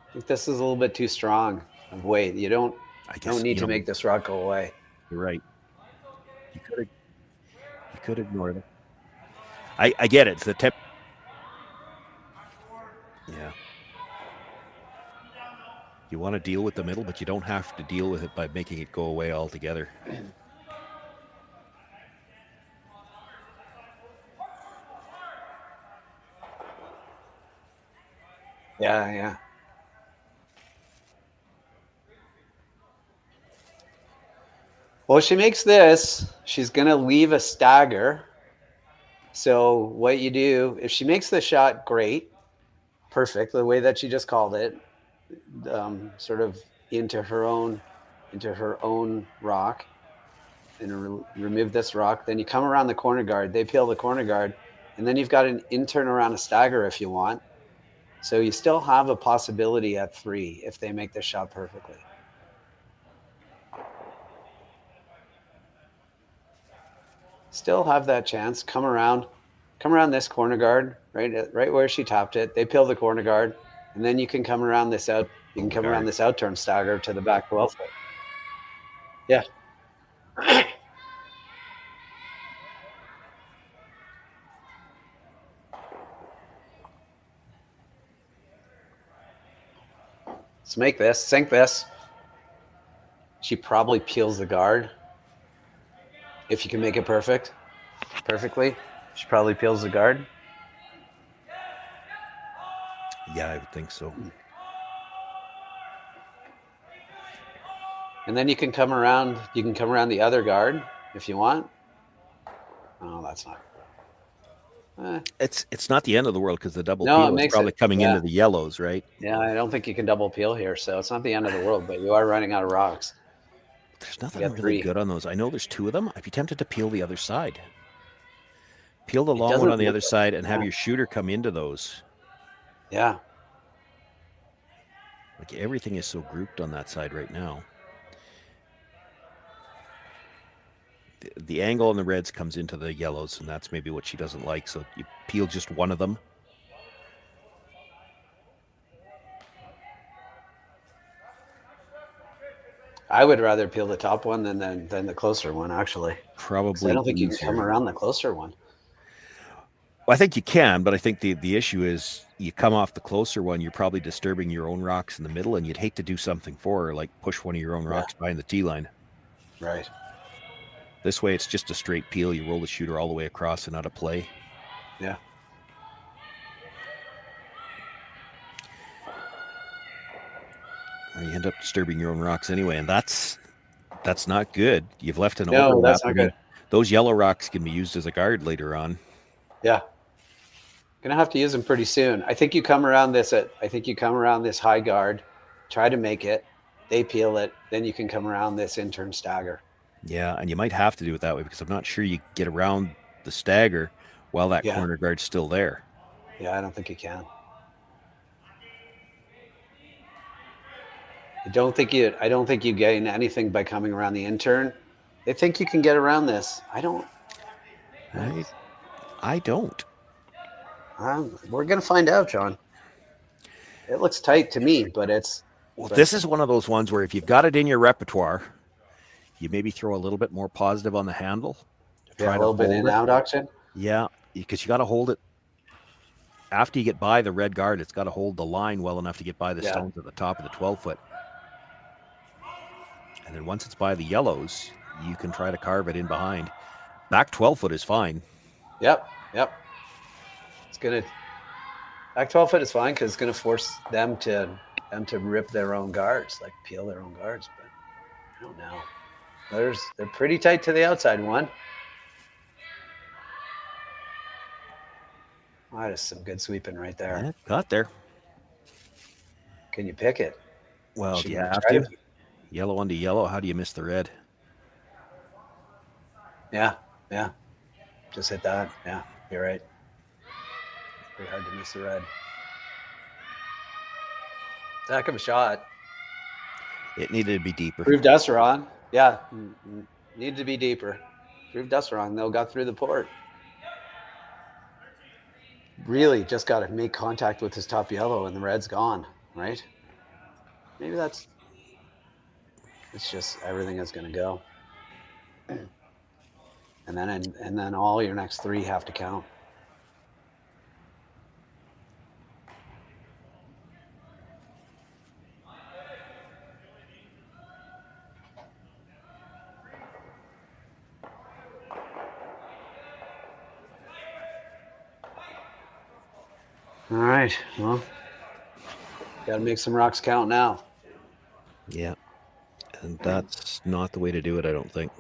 I think this is a little bit too strong of weight. You don't need to make this rock go away. You're right. You could ignore them. I get it. It's the tip. Yeah. You want to deal with the middle, but you don't have to deal with it by making it go away altogether. Yeah. Well, she makes this. She's going to leave a stagger. So what you do, if she makes the shot, great. Perfect. The way that she just called it, sort of into her own rock, and remove this rock. Then you come around the corner guard. They peel the corner guard, and then you've got an in-turn around a stagger if you want. So you still have a possibility at 3 if they make the shot perfectly. Still have that chance. Come around this corner guard, right where she tapped it. They peel the corner guard, and then you can come around this out. You can come around this out-turn stagger to the back 12 foot. Yeah. Let's make this, sink this. She probably peels the guard. If you can make it perfectly, she probably peels the guard. Yeah, I would think so. And then you can come around the other guard if you want. Oh, that's not. It's not the end of the world because the double peel is probably coming into the yellows, right? Yeah, I don't think you can double peel here, so it's not the end of the world, but you are running out of rocks. There's nothing really good on those. I know there's 2 of them. I'd be tempted to peel the other side. Peel the It long one doesn't on the look other like side it, and have yeah. your shooter come into those. Yeah. Like everything is so grouped on that side right now. The angle on the reds comes into the yellows, and that's maybe what she doesn't like. So you peel just one of them. I would rather peel the top one than the closer one, actually. Probably I don't think you can easier. come around the closer one. Well, I think you can, but I think the issue is you come off the closer one, you're probably disturbing your own rocks in the middle, and you'd hate to do something for her, like push one of your own rocks behind the tee line. Right. This way, it's just a straight peel. You roll the shooter all the way across and out of play. Yeah. You end up disturbing your own rocks anyway, and that's not good. You've left an No, overlap. that's not I mean, good. those yellow rocks can be used as a guard later on. Yeah. Gonna have to use them pretty soon. I think you come around this high guard, try to make it, they peel it, then you can come around this in-turn stagger. Yeah, and you might have to do it that way because I'm not sure you get around the stagger while that Yeah. corner guard's still there. Yeah, I don't think you can. I don't think you gain anything by coming around the in-turn. They think you can get around this. I don't. I don't. We're gonna find out, John. It looks tight to me, but it's. Well, this is one of those ones where if you've got it in your repertoire, you maybe throw a little bit more positive on the handle. Yeah, a little bit in out action. Yeah, because you got to hold it. After you get by the red guard, it's got to hold the line well enough to get by the stones at the top of the 12-foot. And then once it's by the yellows, you can try to carve it in behind. Back 12-foot is fine. Yep. It's gonna back 12-foot is fine because it's gonna force them to rip their own guards, like peel their own guards. But I don't know. They're pretty tight to the outside one. Oh, that is some good sweeping right there. Yeah, got there. Can you pick it? Well, She do you gonna have try to? Yellow onto yellow. How do you miss the red? Yeah. Just hit that. Yeah, you're right. Pretty hard to miss the red. Heck of a shot. It needed to be deeper. Proved us wrong. Yeah, needed to be deeper. Proved us wrong. Though got through the port. Really just got to make contact with his top yellow and the red's gone, right? Maybe it's just everything is going to go. And then all your next three have to count. All right. Well, got to make some rocks count now. Yeah. And that's not the way to do it, I don't think.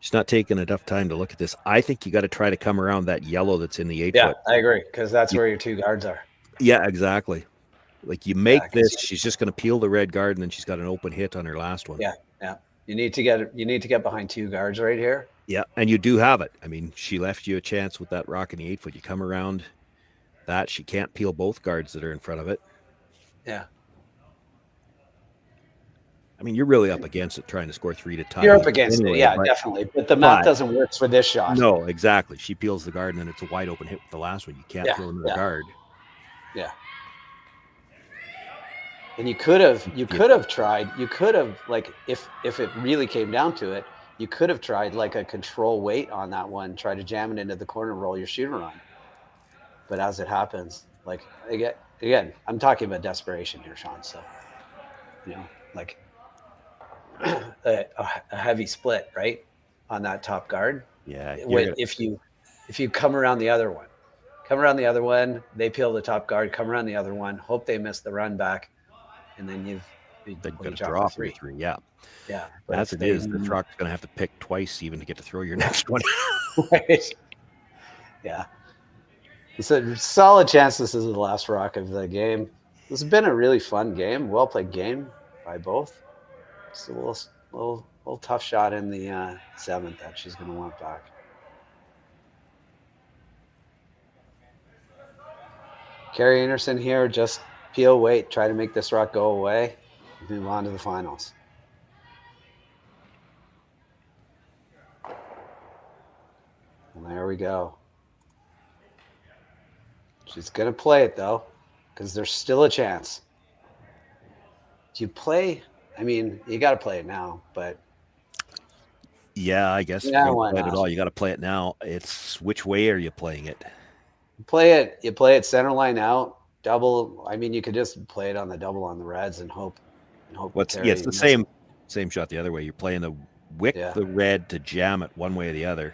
She's not taking enough time to look at this. I think you got to try to come around that yellow that's in the 8-foot. Yeah, I agree, because that's where your two guards are. Yeah, exactly. Like you make this, she's just going to peel the red guard, and then she's got an open hit on her last one. Yeah. You need to get behind two guards right here. Yeah, and you do have it. I mean, she left you a chance with that rock in the 8-foot. You come around that, she can't peel both guards that are in front of it. Yeah. I mean, you're really up against it trying to score 3 to tie. You're up against anyway, it, yeah, definitely. But the math doesn't work for this shot. No, exactly. She peels the guard, and then it's a wide open hit with the last one. You can't throw another guard. Yeah. And you could have tried, like, if it really came down to it, you could have tried like a control weight on that one, try to jam it into the corner, roll your shooter on. But as it happens, like, again, I'm talking about desperation here, Sean. So, like a heavy split, right, on that top guard. Yeah. If you come around the other one, they peel the top guard, come around the other one, hope they miss the run back, and then you've got to draw for 3. Yeah. Yeah. As it is, the truck's going to have to pick twice even to get to throw your next one. Right. Yeah. It's a solid chance this is the last rock of the game. This has been a really fun game, well played game by both. It's a little tough shot in the 7th that she's going to want back. Kerri Einarson here, just peel, wait, try to make this rock go away, and move on to the finals. And there we go. She's going to play it, though, because there's still a chance. Do you play? I mean, you got to play it now, but... Yeah, I guess Yeah, if why you're gonna play it not? at all, you got to play it now. It's which way are you playing it? You play it center line out, double. I mean, you could just play it on the double on the reds and hope. It's Kerri the misses. same shot the other way. You're playing the wick Yeah. the red to jam it one way or the other.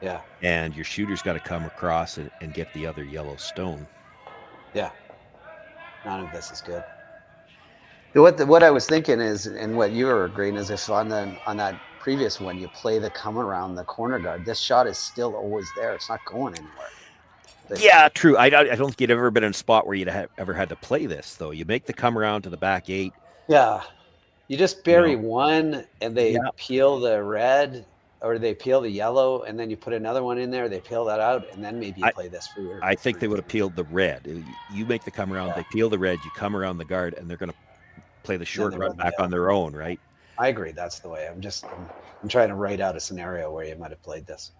Yeah. And your shooter's got to come across and get the other yellow stone. Yeah. None of this is good. What I was thinking is, and what you were agreeing is, if on that previous one you play the come around the corner guard, this shot is still always there. It's not going anywhere. But, Yeah, true. I don't think you'd ever been in a spot where you'd ever had to play this, though. You make the come around to the back 8. yeah. You just bury one, and they peel the red, or they peel the yellow, and then you put another one in there. They peel that out, and then maybe you play this for your. I think they would have peeled the red. You make the come around, they peel the red, you come around the guard, and they're going to play the short they run run back the on their own, right? I agree. That's the way. I'm trying to write out a scenario where you might have played this.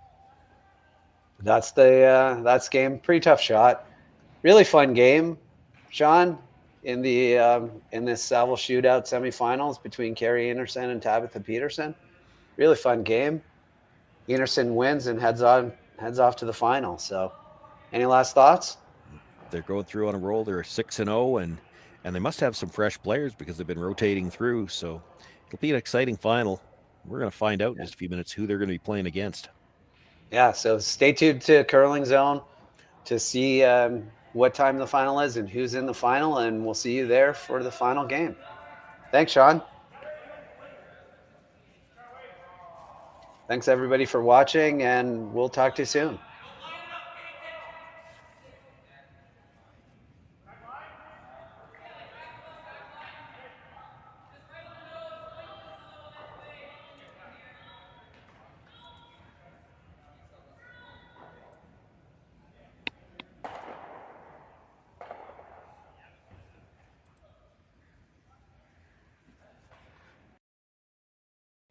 That's that's game. Pretty tough shot. Really fun game, Sean. In this Saville Shootout semifinals between Kerri Einarson and Tabitha Peterson. Really fun game. Einarson wins and heads off to the final. So, any last thoughts? They're going through on a roll. They're 6-0, and they must have some fresh players because they've been rotating through. So it'll be an exciting final. We're going to find out in just a few minutes who they're going to be playing against. Yeah, so stay tuned to Curling Zone to see what time the final is and who's in the final, and we'll see you there for the final game. Thanks, Sean. Thanks, everybody, for watching, and we'll talk to you soon.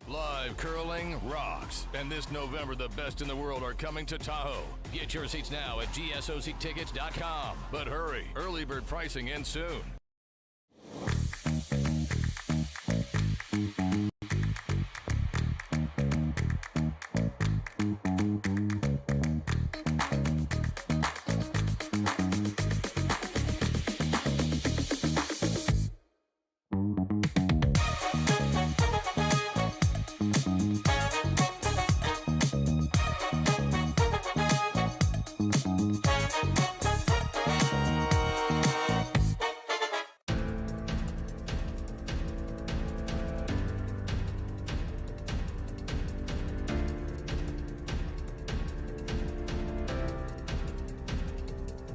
Live curling rocks. And this November, the best in the world are coming to Tahoe. Get your seats now at GSOCtickets.com. But hurry, early bird pricing ends soon.